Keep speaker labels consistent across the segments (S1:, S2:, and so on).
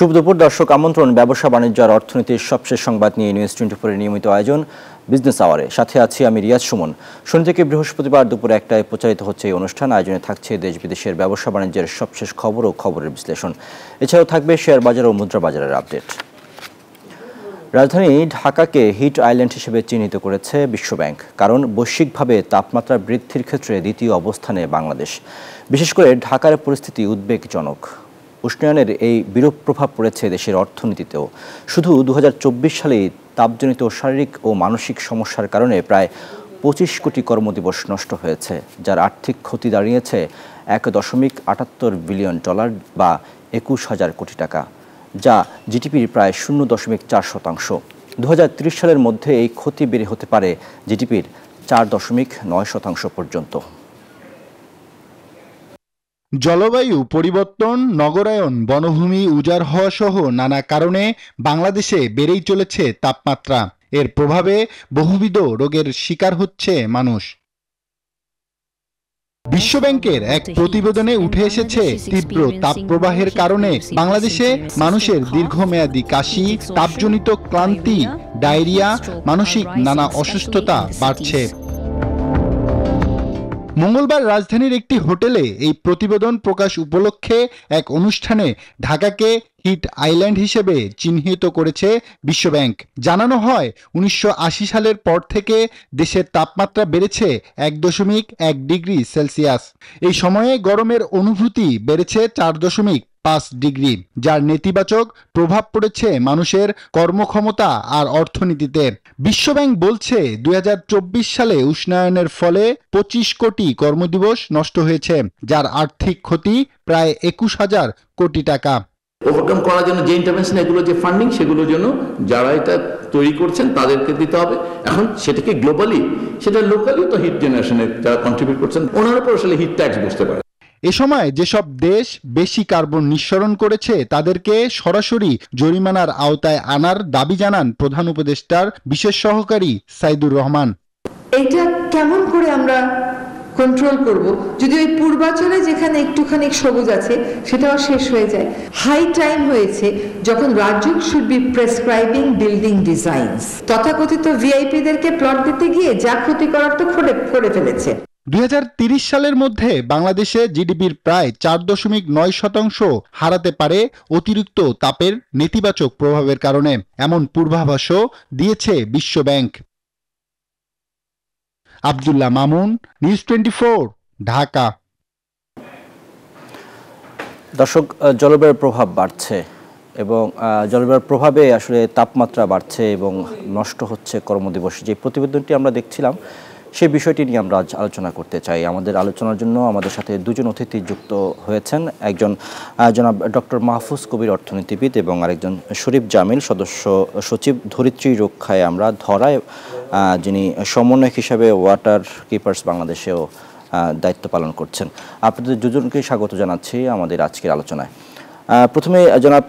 S1: শুভ দুপুর দর্শক, আমন্ত্রণ ব্যবসা বাণিজ্য আর অর্থনীতির সবশেষ সংবাদ নিয়ে নিউজ 24 নিয়মিত আয়োজন বিজনেস আওয়ারে। সাথে আছি আমি রিয়াজ সুমন। শনি থেকে বৃহস্পতিবার দুপুর 1টায় প্রচারিত হচ্ছে এই অনুষ্ঠান। আয়োজনে থাকছে দেশ বিদেশের ব্যবসা বাণিজ্যের সবশেষ খবর ও খবরের বিশ্লেষণ। এছাড়াও থাকবে শেয়ার বাজার ও মুদ্রা বাজারের আপডেট। রাজধানী ঢাকাকে হিট আইল্যান্ড হিসেবে চিহ্নিত করেছে বিশ্বব্যাংক। কারণ বৈশ্বিকভাবে তাপমাত্রা বৃদ্ধির ক্ষেত্রে দ্বিতীয় অবস্থানে বাংলাদেশ। বিশেষ করে ঢাকার পরিস্থিতি উদ্বেগজনক। উষ্ণায়নের এই বিরূপ প্রভাব পড়েছে দেশের অর্থনীতিতেও। শুধু 2024 সালেই তাপজনিত শারীরিক ও মানসিক সমস্যার কারণে প্রায় 25 কোটি কর্মদিবস নষ্ট হয়েছে, যার আর্থিক ক্ষতি দাঁড়িয়েছে $1.78 বিলিয়ন বা 21,000 কোটি টাকা, যা জিডিপির প্রায় 0.4%। 2030 সালের মধ্যে এই ক্ষতি বেড়ে হতে পারে জিডিপির 4.9% পর্যন্ত।
S2: জলবায়ু পরিবর্তন, নগরায়ন, বনভূমি উজাড় হওয়া সহ নানা কারণে বাংলাদেশে বেড়েই চলেছে তাপমাত্রা। এর প্রভাবে বহুবিধ রোগের শিকার হচ্ছে মানুষ। বিশ্বব্যাংকের এক প্রতিবেদনে উঠে এসেছে, তীব্র তাপপ্রবাহের কারণে বাংলাদেশে মানুষের দীর্ঘমেয়াদী কাশি, তাপজনিত ক্লান্তি, ডায়রিয়া, মানসিক নানা অসুস্থতা বাড়ছে। মঙ্গলবার রাজধানীর একটি হোটেলে এই প্রতিবেদন প্রকাশ উপলক্ষে এক অনুষ্ঠানে ঢাকাকে হিট আইল্যান্ড হিসেবে চিহ্নিত করেছে বিশ্বব্যাংক। জানানো হয়, 1980 সালের পর থেকে দেশের তাপমাত্রা বেড়েছে 1.1 ডিগ্রি সেলসিয়াস। এই সময়ে গরমের অনুভূতি বেড়েছে 4.5 ডিগ্রি, যার নেতিবাচক প্রভাব পড়েছে মানুষের কর্মক্ষমতা আর অর্থনীতিতে। বিশ্বব্যাংক বলছে, 2024 সালে উষ্ণায়নের ফলে 25 কোটি কর্মদিবস নষ্ট হয়েছে, যার আর্থিক ক্ষতি প্রায় 21,000 কোটি টাকা।
S3: ওভারকাম করার জন্য যে ইন্টারভেনশন, এগুলো যে ফান্ডিং, সেগুলোর জন্য যারা এটা তৈরি করছেন তাদেরকে দিতে হবে। এখন সেটাকে গ্লোবালি, সেটা লোকালি তো হিট জেনারেশনে যারা কন্ট্রিবিউট করছেন ওনার উপর আসলে হিট ট্যাক্স বসতে পারে।
S2: এ সময় যেসব দেশ বেশি কার্বন নিঃসরণ করেছে তাদেরকে সরাসরি জরিমানার আওতায় আনার দাবি জানান প্রধান উপদেষ্টার বিশেষ সহকারী সাইদুর রহমান।
S4: এটা কেমন করে আমরা কন্ট্রোল করব যদি ওই পূর্বাচলে যেখানে একটুখানি সবুজ আছে সেটাও শেষ হয়ে যায়? হাই টাইম হয়েছে যখন রাজ্য should be prescribing building designs. তথাকথিত ভিআইপিদেরকে প্লট দিতে গিয়ে যা ক্ষতি করার তো করে ফেলেছে।
S2: 2030 সালের মধ্যে বাংলাদেশে জিডিপির প্রায় 4.9% হারাতে পারে অতিরিক্ত তাপের নেতিবাচক প্রভাবের কারণে, এমন পূর্বাভাসও দিয়েছে বিশ্বব্যাংক। আব্দুল্লাহ মামুন, নিউজ 24, ঢাকা।
S1: দর্শক, জলবায়ুর প্রভাব বাড়ছে এবং জলবায়ুর প্রভাবে আসলে তাপমাত্রা বাড়ছে এবং নষ্ট হচ্ছে কর্মদিবস। যে প্রতিবেদনটি আমরা দেখছিলাম সেই বিষয়টি নিয়ে আমরা আজ আলোচনা করতে চাই। আমাদের আলোচনার জন্য আমাদের সাথে দুজন অতিথি যুক্ত হয়েছেন। একজন জনাব ডক্টর মাহফুজ কবির, অর্থনীতিবিদ, এবং আরেকজন শরীফ জামিল, সদস্য সচিব ধরিত্রী রক্ষায় আমরা ধরায়, যিনি সমন্বয়ক হিসাবে ওয়াটার কিপার্স বাংলাদেশেও দায়িত্ব পালন করছেন। আপনাদের দুজনকে স্বাগত জানাচ্ছি আমাদের আজকের আলোচনায়। প্রথমে জনাব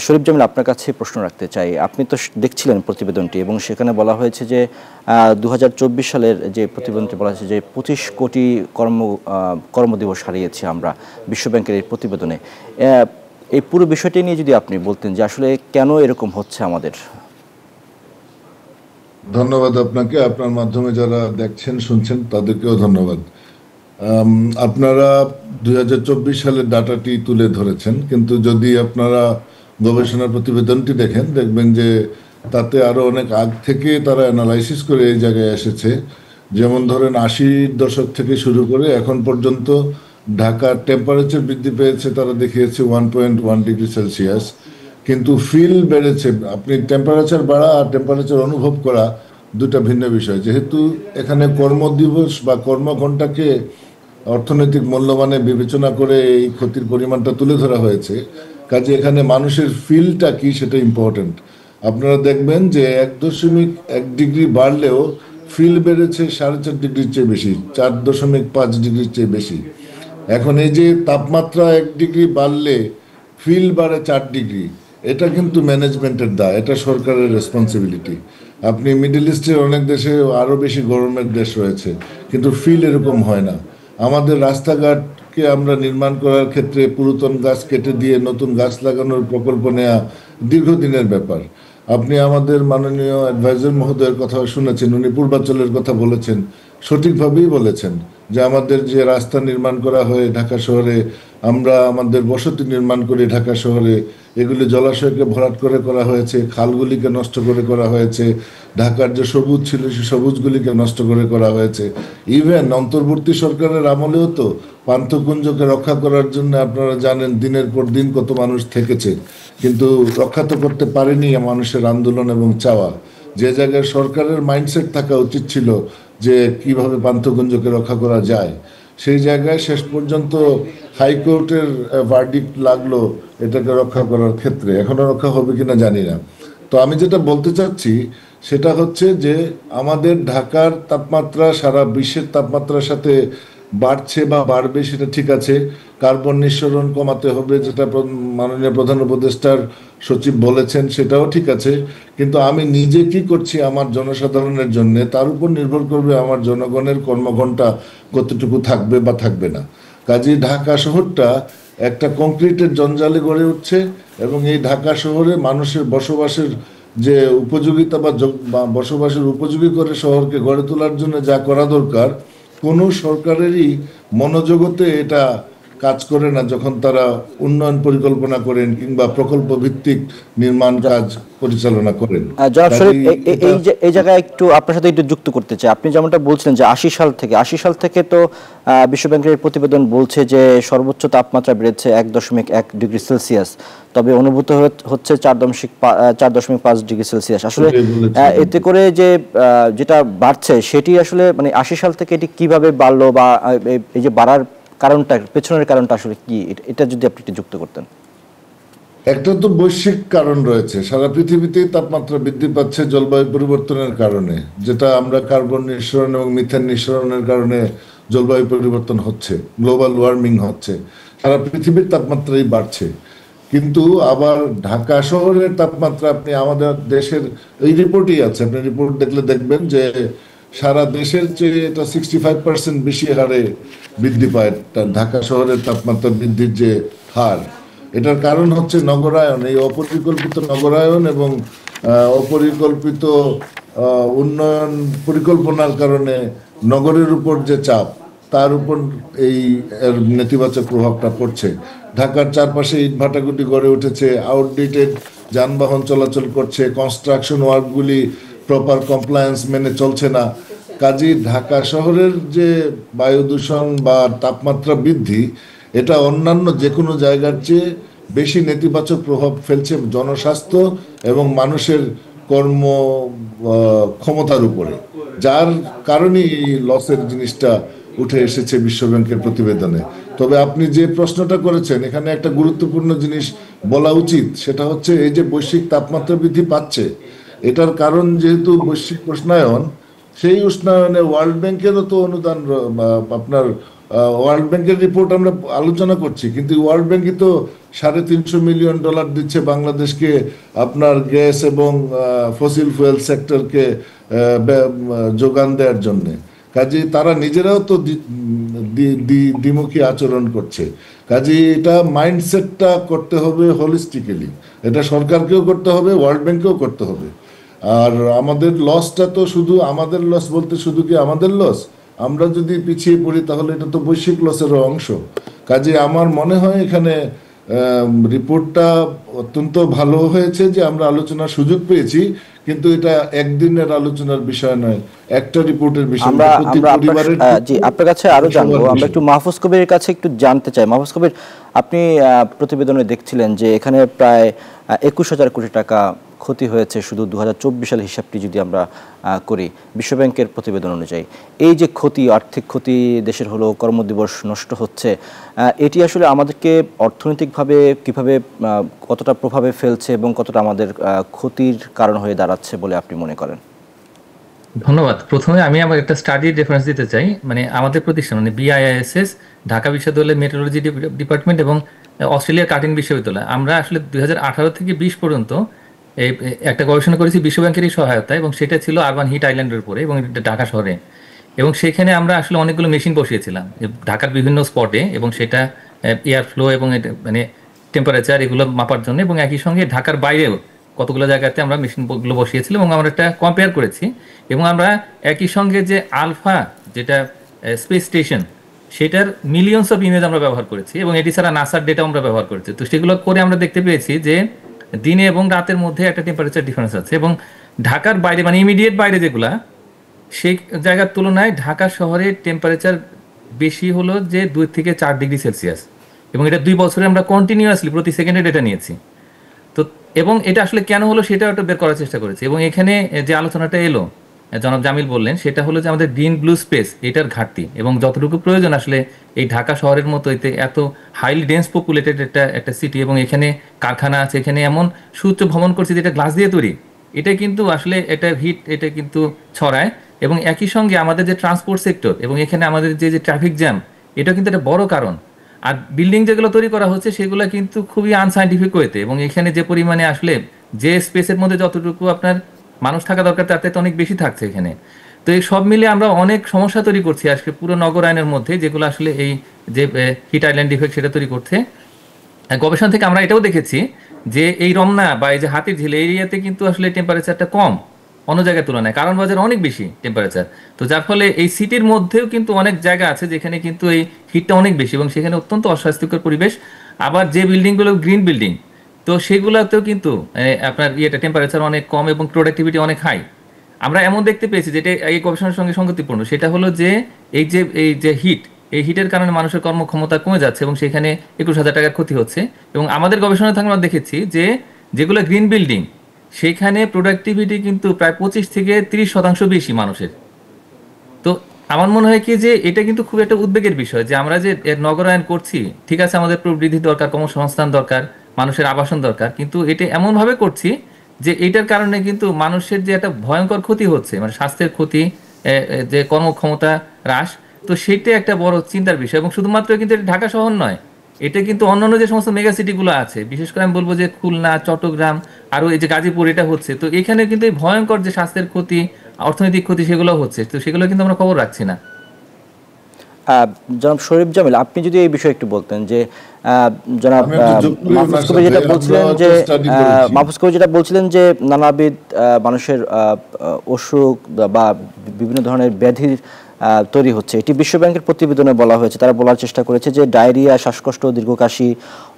S1: শরীফ জামিল, আপনার কাছে প্রশ্ন রাখতে চাই। আপনি তো দেখছিলেন প্রতিবেদনটি এবং সেখানে বলা হয়েছে যে 2024 সালের যে প্রতিবেদনটি বলা হয়েছে যে 25 কোটি কর্মদিবস হারিয়েছি আমরা বিশ্বব্যাংকের এই প্রতিবেদনে। এই পুরো বিষয়টি নিয়ে যদি আপনি বলতেন যে আসলে কেন এরকম হচ্ছে আমাদের।
S5: ধন্যবাদ আপনাকে, আপনার মাধ্যমে যারা দেখছেন শুনছেন তাদেরকেও ধন্যবাদ। আপনারা 2024 সালের ডাটাটি তুলে ধরেছেন, কিন্তু যদি আপনারা গবেষণা প্রতিবেদনটি দেখবেন যে তাতে আরো অনেক আগ থেকে তারা অ্যানালাইসিস করে এই জায়গায় এসেছে। যেমন ধরেন 80-র দশক থেকে শুরু করে এখন পর্যন্ত ঢাকার টেম্পারেচার বৃদ্ধি পেয়েছে, তারা দেখিয়েছে 1.1 ডিগ্রি সেলসিয়াস, কিন্তু ফিল বেড়েছে। আপনি টেম্পারেচার বাড়া আর টেম্পারেচার অনুভব করা দুটা ভিন্ন বিষয়। যেহেতু এখানে কর্মদিবস বা কর্মঘণ্টাকে অর্থনৈতিক মূল্যমানে বিবেচনা করে এই ক্ষতির পরিমাণটা তুলে ধরা হয়েছে, কাজে এখানে মানুষের ফিলটা কি সেটা ইম্পর্টেন্ট। আপনারা দেখবেন যে 1.1 ডিগ্রি বাড়লেও ফিল বেড়েছে 4.5 ডিগ্রির চেয়ে বেশি, 4.5 ডিগ্রির চেয়ে বেশি। এখন এই যে তাপমাত্রা 1 ডিগ্রি বাড়লে ফিল বাড়ে 4 ডিগ্রি, এটা কিন্তু ম্যানেজমেন্টের দায়, এটা সরকারের রেসপন্সিবিলিটি। আপনি মিডল ইস্টের অনেক দেশে আরও বেশি গরমের দেশ রয়েছে, কিন্তু ফিল এরকম হয় না। আমাদের রাস্তাঘাট কে আমরা নির্মাণ করার ক্ষেত্রে পুরাতন গাছ কেটে দিয়ে নতুন গাছ লাগানোর প্রকল্প নেওয়া দীর্ঘদিনের ব্যাপার। আপনি আমাদের মাননীয় অ্যাডভাইজার মহোদয়ের কথা শুনেছেন, উনি পূর্বাঞ্চলের কথা বলেছেন, সঠিকভাবেই বলেছেন যে আমাদের যে রাস্তা নির্মাণ করা হয় ঢাকা শহরে, আমরা আমাদের বসতি নির্মাণ করি ঢাকা শহরে, এগুলি জলাশয়কে ভরাট করে করা হয়েছে, খালগুলিকে নষ্ট করে করা হয়েছে, ঢাকার যে সবুজ ছিল সে সবুজগুলিকে নষ্ট করে করা হয়েছে। ইভেন অন্তর্বর্তী সরকারের আমলেও তো পান্থকুঞ্জকে রক্ষা করার জন্য আপনারা জানেন দিনের পর দিন কত মানুষ থেকেছে, কিন্তু রক্ষা তো করতে পারেনি মানুষের আন্দোলন এবং চাওয়া। যে জায়গায় সরকারের মাইন্ডসেট থাকা উচিত ছিল যে কিভাবে পান্থকুঞ্জকে রক্ষা করা যায়, সেই জায়গায় শেষ পর্যন্ত হাইকোর্টের ভার্ডিক্ট লাগলো এটাকে রক্ষা করার ক্ষেত্রে। এখনো রক্ষা হবে কিনা জানি না। তো আমি যেটা বলতে চাচ্ছি সেটা হচ্ছে যে আমাদের ঢাকার তাপমাত্রা সারা বিশ্বের তাপমাত্রার সাথে বাড়ছে বা বাড়বে, সেটা ঠিক আছে। কার্বন নিঃসরণ কমাতে হবে, যেটা মাননীয় প্রধান উপদেষ্টার সচিব বলেছেন, সেটাও ঠিক আছে। কিন্তু আমি নিজে কি করছি আমার জনসাধারণের জন্য, তার উপর নির্ভর করবে আমার জনগণের কর্মঘণ্টা কতটুকু থাকবে বা থাকবে না। কাজেই ঢাকা শহরটা একটা কংক্রিটের জঞ্জালে গড়ে উঠছে এবং এই ঢাকা শহরে মানুষের বসবাসের যে উপযোগিতা বা বসবাসের উপযোগী করে শহরকে গড়ে তোলার জন্য যা করা দরকার, কোনো সরকারেরই মনোজগতে এটা কাজ করে না যখন তারা উন্নয়ন পরিকল্পনা করেন কিংবা প্রকল্প ভিত্তিক নির্মাণ কাজ পরিচালনা করেন।
S1: জনাব শরীফ, এই জায়গায় একটু আপনার সাথে একটু যুক্ত করতে চাই। আপনি যেমনটা বলছিলেন যে ৮০ সাল থেকে তো বিশ্বব্যাংকের প্রতিবেদন বলছে যে সর্বোচ্চ তাপমাত্রা বেড়েছে ১.১ ডিগ্রি সেলসিয়াস, তবে অনুভূত হচ্ছে ৪.৫ ডিগ্রি সেলসিয়াস। আসলে এতে করে যে যেটা বাড়ছে সেটি আসলে মানে ৮০ সাল থেকে এটি কিভাবে বাড়লো বা এই যে বাড়ার কারণটা, পেছনের কারণটা আসলে কি, এটা যদি আপনি একটু যুক্ত করতেন।
S5: একটা তো বৈশ্বিক কারণ রয়েছে, সারা পৃথিবীতেই তাপমাত্রা বৃদ্ধি পাচ্ছে জলবায়ু পরিবর্তনের কারণে, যেটা আমরা কার্বন নিঃসরণ এবং মিথেন নিঃসরণের কারণে জলবায়ু পরিবর্তন হচ্ছে, গ্লোবাল ওয়ার্মিং হচ্ছে, সারা পৃথিবীর তাপমাত্রাই বাড়ছে। কিন্তু আবার ঢাকা শহরের তাপমাত্রা, আপনি আমাদের দেশের এই রিপোর্টই আছে, আপনি রিপোর্ট দেখলে দেখবেন যে সারা দেশের চেয়ে এটা 65% বেশি হারে বৃদ্ধি পায় ঢাকা শহরের তাপমাত্রা বৃদ্ধির যে হার। এটার কারণ হচ্ছে নগরায়ন, এই অপরিকল্পিত নগরায়ন এবং অপরিকল্পিত উন্নয়ন পরিকল্পনার কারণে নগরের উপর যে চাপ, তার উপর এই এর নেতিবাচক প্রভাবটা পড়ছে। ঢাকার চারপাশে ইটভাটাগুলি গড়ে উঠেছে, আউটডেটেড যানবাহন চলাচল করছে, কনস্ট্রাকশন ওয়ার্কগুলি প্রপার কমপ্লায়েন্স মেনে চলছে না। কাজেই ঢাকা শহরের যে বায়ু দূষণ বা তাপমাত্রা বৃদ্ধি, এটা অন্যান্য যে কোনো জায়গার চেয়ে বেশি নেতিবাচক প্রভাব ফেলছে জনস্বাস্থ্য এবং মানুষের কর্ম ক্ষমতার উপরে, যার কারণেই লসের জিনিসটা উঠে এসেছে বিশ্বব্যাংকের প্রতিবেদনে। তবে আপনি যে প্রশ্নটা করেছেন, এখানে একটা গুরুত্বপূর্ণ জিনিস বলা উচিত, সেটা হচ্ছে এই যে বৈশ্বিক তাপমাত্রা বৃদ্ধি পাচ্ছে, এটার কারণ যেহেতু বৈশ্বিক উষ্ণায়ন, সেই উষ্ণায়নে ওয়ার্ল্ড ব্যাংকেরও তো অনুদান, আপনার ওয়ার্ল্ড ব্যাংকের রিপোর্ট আমরা আলোচনা করছি, কিন্তু ওয়ার্ল্ড ব্যাংকই তো $350 মিলিয়ন দিচ্ছে বাংলাদেশকে আপনার গ্যাস এবং ফসিল ফুয়েল সেক্টরকে যোগান দেওয়ার জন্য। কাজেই তারা নিজেরাও তো দ্বিমুখী আচরণ করছে। কাজেই এটা মাইন্ডসেটটা করতে হবে হোলিস্টিক্যালি, এটা সরকারকেও করতে হবে, ওয়ার্ল্ড ব্যাংকেও করতে হবে। আর আমাদের লসটা তো শুধু আমাদের লস বলতে শুধু কি আমাদের লস, আমরা যদি পিছিয়ে পড়ি তাহলে এটা তো বৈশ্বিক লসেরও অংশ। কাজে আমার মনে হয় এখানে রিপোর্টটা অত্যন্ত ভালো হয়েছে যে আমরা আলোচনার সুযোগ পেয়েছি, কিন্তু এটা একদিনের আলোচনার বিষয় নয়, একটা রিপোর্টের বিষয়।
S1: জি, আপনার কাছে আরো জানবো, আমরা একটু মাহফুজ কবিরের কাছে একটু জানতে চাই। মাহফুজ কবির, আপনি প্রতিবেদনে দেখছিলেন যে এখানে প্রায় 21,000 কোটি টাকা ক্ষতি হয়েছে শুধু 2024 সালের হিসাবটি যদি আমরা করি বিশ্বব্যাংকের প্রতিবেদন অনুযায়ী। এই যে ক্ষতি, আর্থিক ক্ষতি দেশের হলো, কর্মদিবস নষ্ট হচ্ছে, এটি আসলে আমাদেরকে অর্থনৈতিকভাবে কিভাবে কতটা প্রভাবে ফেলছে এবং কতটা আমাদের ক্ষতির কারণ হয়ে দাঁড়াচ্ছে বলে আপনি মনে করেন?
S6: ধন্যবাদ। প্রথমে আমি আমার একটা স্টাডির রেফারেন্স দিতে চাই। মানে আমাদের প্রতিষ্ঠান মানে BIISS, ঢাকা বিশ্ববিদ্যালয়ের মেট্রোলজি ডিপার্টমেন্ট এবং অস্ট্রেলিয়ার কার্টিন বিশ্ববিদ্যালয়, আমরা আসলে 2018 থেকে 20 পর্যন্ত একটা গবেষণা করেছি বিশ্বব্যাংকেরই সহায়তায়, এবং সেটা ছিল আরবান হিট আইল্যান্ডের উপরে এবং ঢাকা শহরে। এবং সেখানে আমরা আসলে অনেকগুলো মেশিন বসিয়েছিলাম ঢাকার বিভিন্ন স্পটে, এবং সেটা এয়ার ফ্লো এবং মানে টেম্পারেচার এগুলো মাপার জন্য, এবং একই সঙ্গে ঢাকার বাইরেও কতগুলো জায়গাতে আমরা মেশিনগুলো বসিয়েছিলাম এবং আমরা একটা কম্পেয়ার করেছি। এবং আমরা একই সঙ্গে যে আলফা যেটা স্পেস স্টেশন, সেটার মিলিয়নস অফ ইমেজ আমরা ব্যবহার করেছি, এবং এটি ছাড়া নাসার ডেটা আমরা ব্যবহার করেছি। তো সেগুলো করে আমরা দেখতে পেয়েছি যে দিনে এবং রাতের মধ্যে একটা টেম্পারেচার ডিফারেন্স আছে, এবং ঢাকার বাইরে মানে ইমিডিয়েট বাইরে যেগুলা সেই জায়গার তুলনায় ঢাকা শহরে টেম্পারেচার বেশি হলো যে 2 থেকে 4 ডিগ্রি সেলসিয়াস, এবং এটা 2 বছরে আমরা কন্টিনিউয়াসলি প্রতি সেকেন্ডে ডেটা নিয়েছি। তো এবং এটা আসলে কেন হলো সেটাও একটা বের করার চেষ্টা করেছি। এবং এখানে যে আলোচনাটা এলো জনাব জামিল বললেন, সেটা হলো যে আমাদের গ্রিন ব্লু স্পেস এটার ঘাটতি, এবং যতটুকু প্রয়োজন আসলে এই ঢাকা শহরের মতো এতে এত হাইলি ডেন্স পপুলেটেড একটা সিটি, এবং এখানে কারখানা আছে, এখানে এমন সুউচ্চ ভ্রমণ করছে যেটা গ্লাস দিয়ে তৈরি, এটা কিন্তু আসলে এটা হিট এটা কিন্তু ছড়ায়। এবং একই সঙ্গে আমাদের যে ট্রান্সপোর্ট সেক্টর এবং এখানে আমাদের যে ট্রাফিক জ্যাম, এটা কিন্তু একটা বড় কারণ। আর বিল্ডিং যেগুলো তৈরি করা হচ্ছে সেগুলো কিন্তু খুবই আনসাইন্টিফিক ওয়েতে, এবং এখানে যে পরিমাণে আসলে যে স্পেসের মধ্যে যতটুকু আপনার মানুষ থাকা দরকার তার থেকে অনেক বেশি থাকছে এখানে। তো এই সব মিলে আমরা অনেক সমস্যা তৈরি করছি আজকে পুরো নগরায়নের মধ্যে, যেগুলো আসলে এই যে হিট আইল্যান্ড ইফেক্ট সেটা তৈরি করছে। গবেষণা থেকে আমরা এটাও দেখেছি যে এই রমনা বা এই যে হাতিরঝিল এরিয়াতে কিন্তু আসলে টেম্পারেচারটা কম অন্য জায়গার তুলনায়, কারণ বাজার অনেক বেশি টেম্পারেচার। তো যার ফলে এই সিটির মধ্যেও কিন্তু অনেক জায়গা আছে যেখানে কিন্তু এই হিটটা অনেক বেশি, এবং সেখানে অত্যন্ত অস্বাস্থ্যকর পরিবেশ। আবার যে বিল্ডিংগুলো গ্রিন বিল্ডিং, তো সেগুলোতেও কিন্তু আপনার টেম্পারেচার অনেক কম এবং প্রোডাক্টিভিটি অনেক হাই। আমরা এমন দেখতে পেয়েছি যেটা এই গবেষণার সঙ্গে সঙ্গতিপূর্ণ, সেটা হলো যে এই যে হিট, এই হিটের কারণে মানুষের কর্মক্ষমতা কমে যাচ্ছে এবং সেখানে 21,000 টাকার ক্ষতি হচ্ছে। এবং আমাদের গবেষণা থেকে আমরা দেখেছি যে যেগুলো গ্রিন বিল্ডিং সেখানে প্রোডাক্টিভিটি কিন্তু প্রায় 25 থেকে 30% বেশি মানুষের। তো আমার মনে হয় কি যে এটা কিন্তু খুব একটা উদ্বেগের বিষয় যে আমরা যে নগরায়ন করছি, ঠিক আছে আমাদের প্রবৃদ্ধি দরকার, কর্মসংস্থান দরকার, মানুষের আবাসন দরকার, কিন্তু এটা এমনভাবে করছি যে এটার কারণে কিন্তু মানুষের যে একটা ভয়ঙ্কর ক্ষতি হচ্ছে, মানে স্বাস্থ্যের ক্ষতি, যে কর্মক্ষমতা হ্রাস, তো সেটা একটা বড় চিন্তার বিষয়। এবং শুধুমাত্র কিন্তু এটা ঢাকা শহর নয়, এটা কিন্তু অন্যান্য যে সমস্ত মেগা সিটিগুলো আছে, বিশেষ করে আমি বলবো যে খুলনা, চট্টগ্রাম, আরও এই যে গাজীপুর এটা হচ্ছে, তো এখানে কিন্তু এই ভয়ঙ্কর যে স্বাস্থ্যের ক্ষতি, অর্থনৈতিক ক্ষতি সেগুলো হচ্ছে, তো সেগুলো কিন্তু আমরা খবর রাখছি না।
S1: জনাব শরীফ জামিল, আপনি যদি এই বিষয়ে একটু বলতেন যে জনাব মাহফুজ কবির যেটা বলছিলেন যে নানাবিধ মানুষের অসুখ বা বিভিন্ন ধরনের ব্যাধির তৈরি হচ্ছে, এটি বিশ্ব ব্যাংকের প্রতিবেদনে বলা হয়েছে। তারা বলার চেষ্টা করেছে যে ডায়রিয়া, শ্বাসকষ্ট, দীর্ঘকাশি,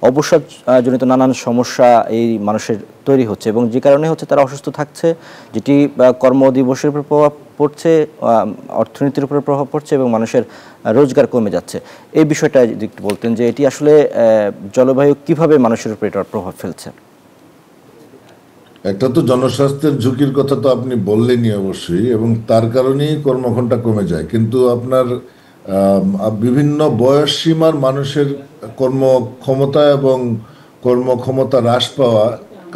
S1: অবসাদজনিত নানান সমস্যা এই মানুষের তৈরি হচ্ছে, এবং যে কারণে হচ্ছে তারা অসুস্থ থাকছে, যেটি কর্মদিবসের উপর প্রভাব পড়ছে, অর্থনীতির উপর প্রভাব পড়ছে এবং মানুষের রোজগার কমে যাচ্ছে। এই বিষয়টা যদি একটু বলতেন যে এটি আসলে জলবায়ু কিভাবে মানুষের উপর এটার প্রভাব ফেলছে।
S5: একটা তো জনস্বাস্থ্যের ঝুঁকির কথা তো আপনি বললেনই অবশ্যই, এবং তার কারণেই কর্মঘণ্টা কমে যায়। কিন্তু আপনার বিভিন্ন বয়স সীমার মানুষের কর্মক্ষমতা এবং কর্মক্ষমতা হ্রাস পাওয়া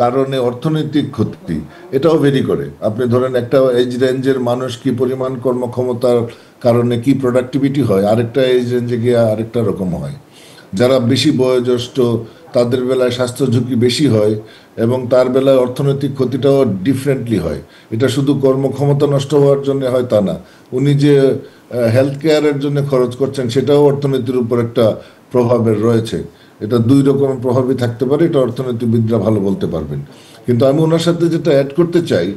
S5: কারণে অর্থনৈতিক ক্ষতি এটাও ভেরি করে। আপনি ধরেন একটা এজ রেঞ্জের মানুষ কি পরিমাণ কর্মক্ষমতার কারণে কি প্রোডাক্টিভিটি হয়, আরেকটা এজ রেঞ্জে গিয়ে আরেকটা রকম হয়। যারা বেশি বয়োজ্যেষ্ঠ তাদের বেলায় স্বাস্থ্য ঝুঁকি বেশি হয় এবং তার বেলায় অর্থনৈতিক ক্ষতিটাও ডিফারেন্টলি হয়। এটা শুধু কর্মক্ষমতা নষ্ট হওয়ার জন্য হয় তা না, উনি যে হেলথ কেয়ারের জন্য খরচ করছেন সেটাও অর্থনীতির উপর একটা প্রভাবের রয়েছে। এটা দুই রকমের প্রভাবই থাকতে পারে, এটা অর্থনীতিবিদরা ভালো বলতে পারবেন। কিন্তু আমি ওনার সাথে যেটা অ্যাড করতে চাই,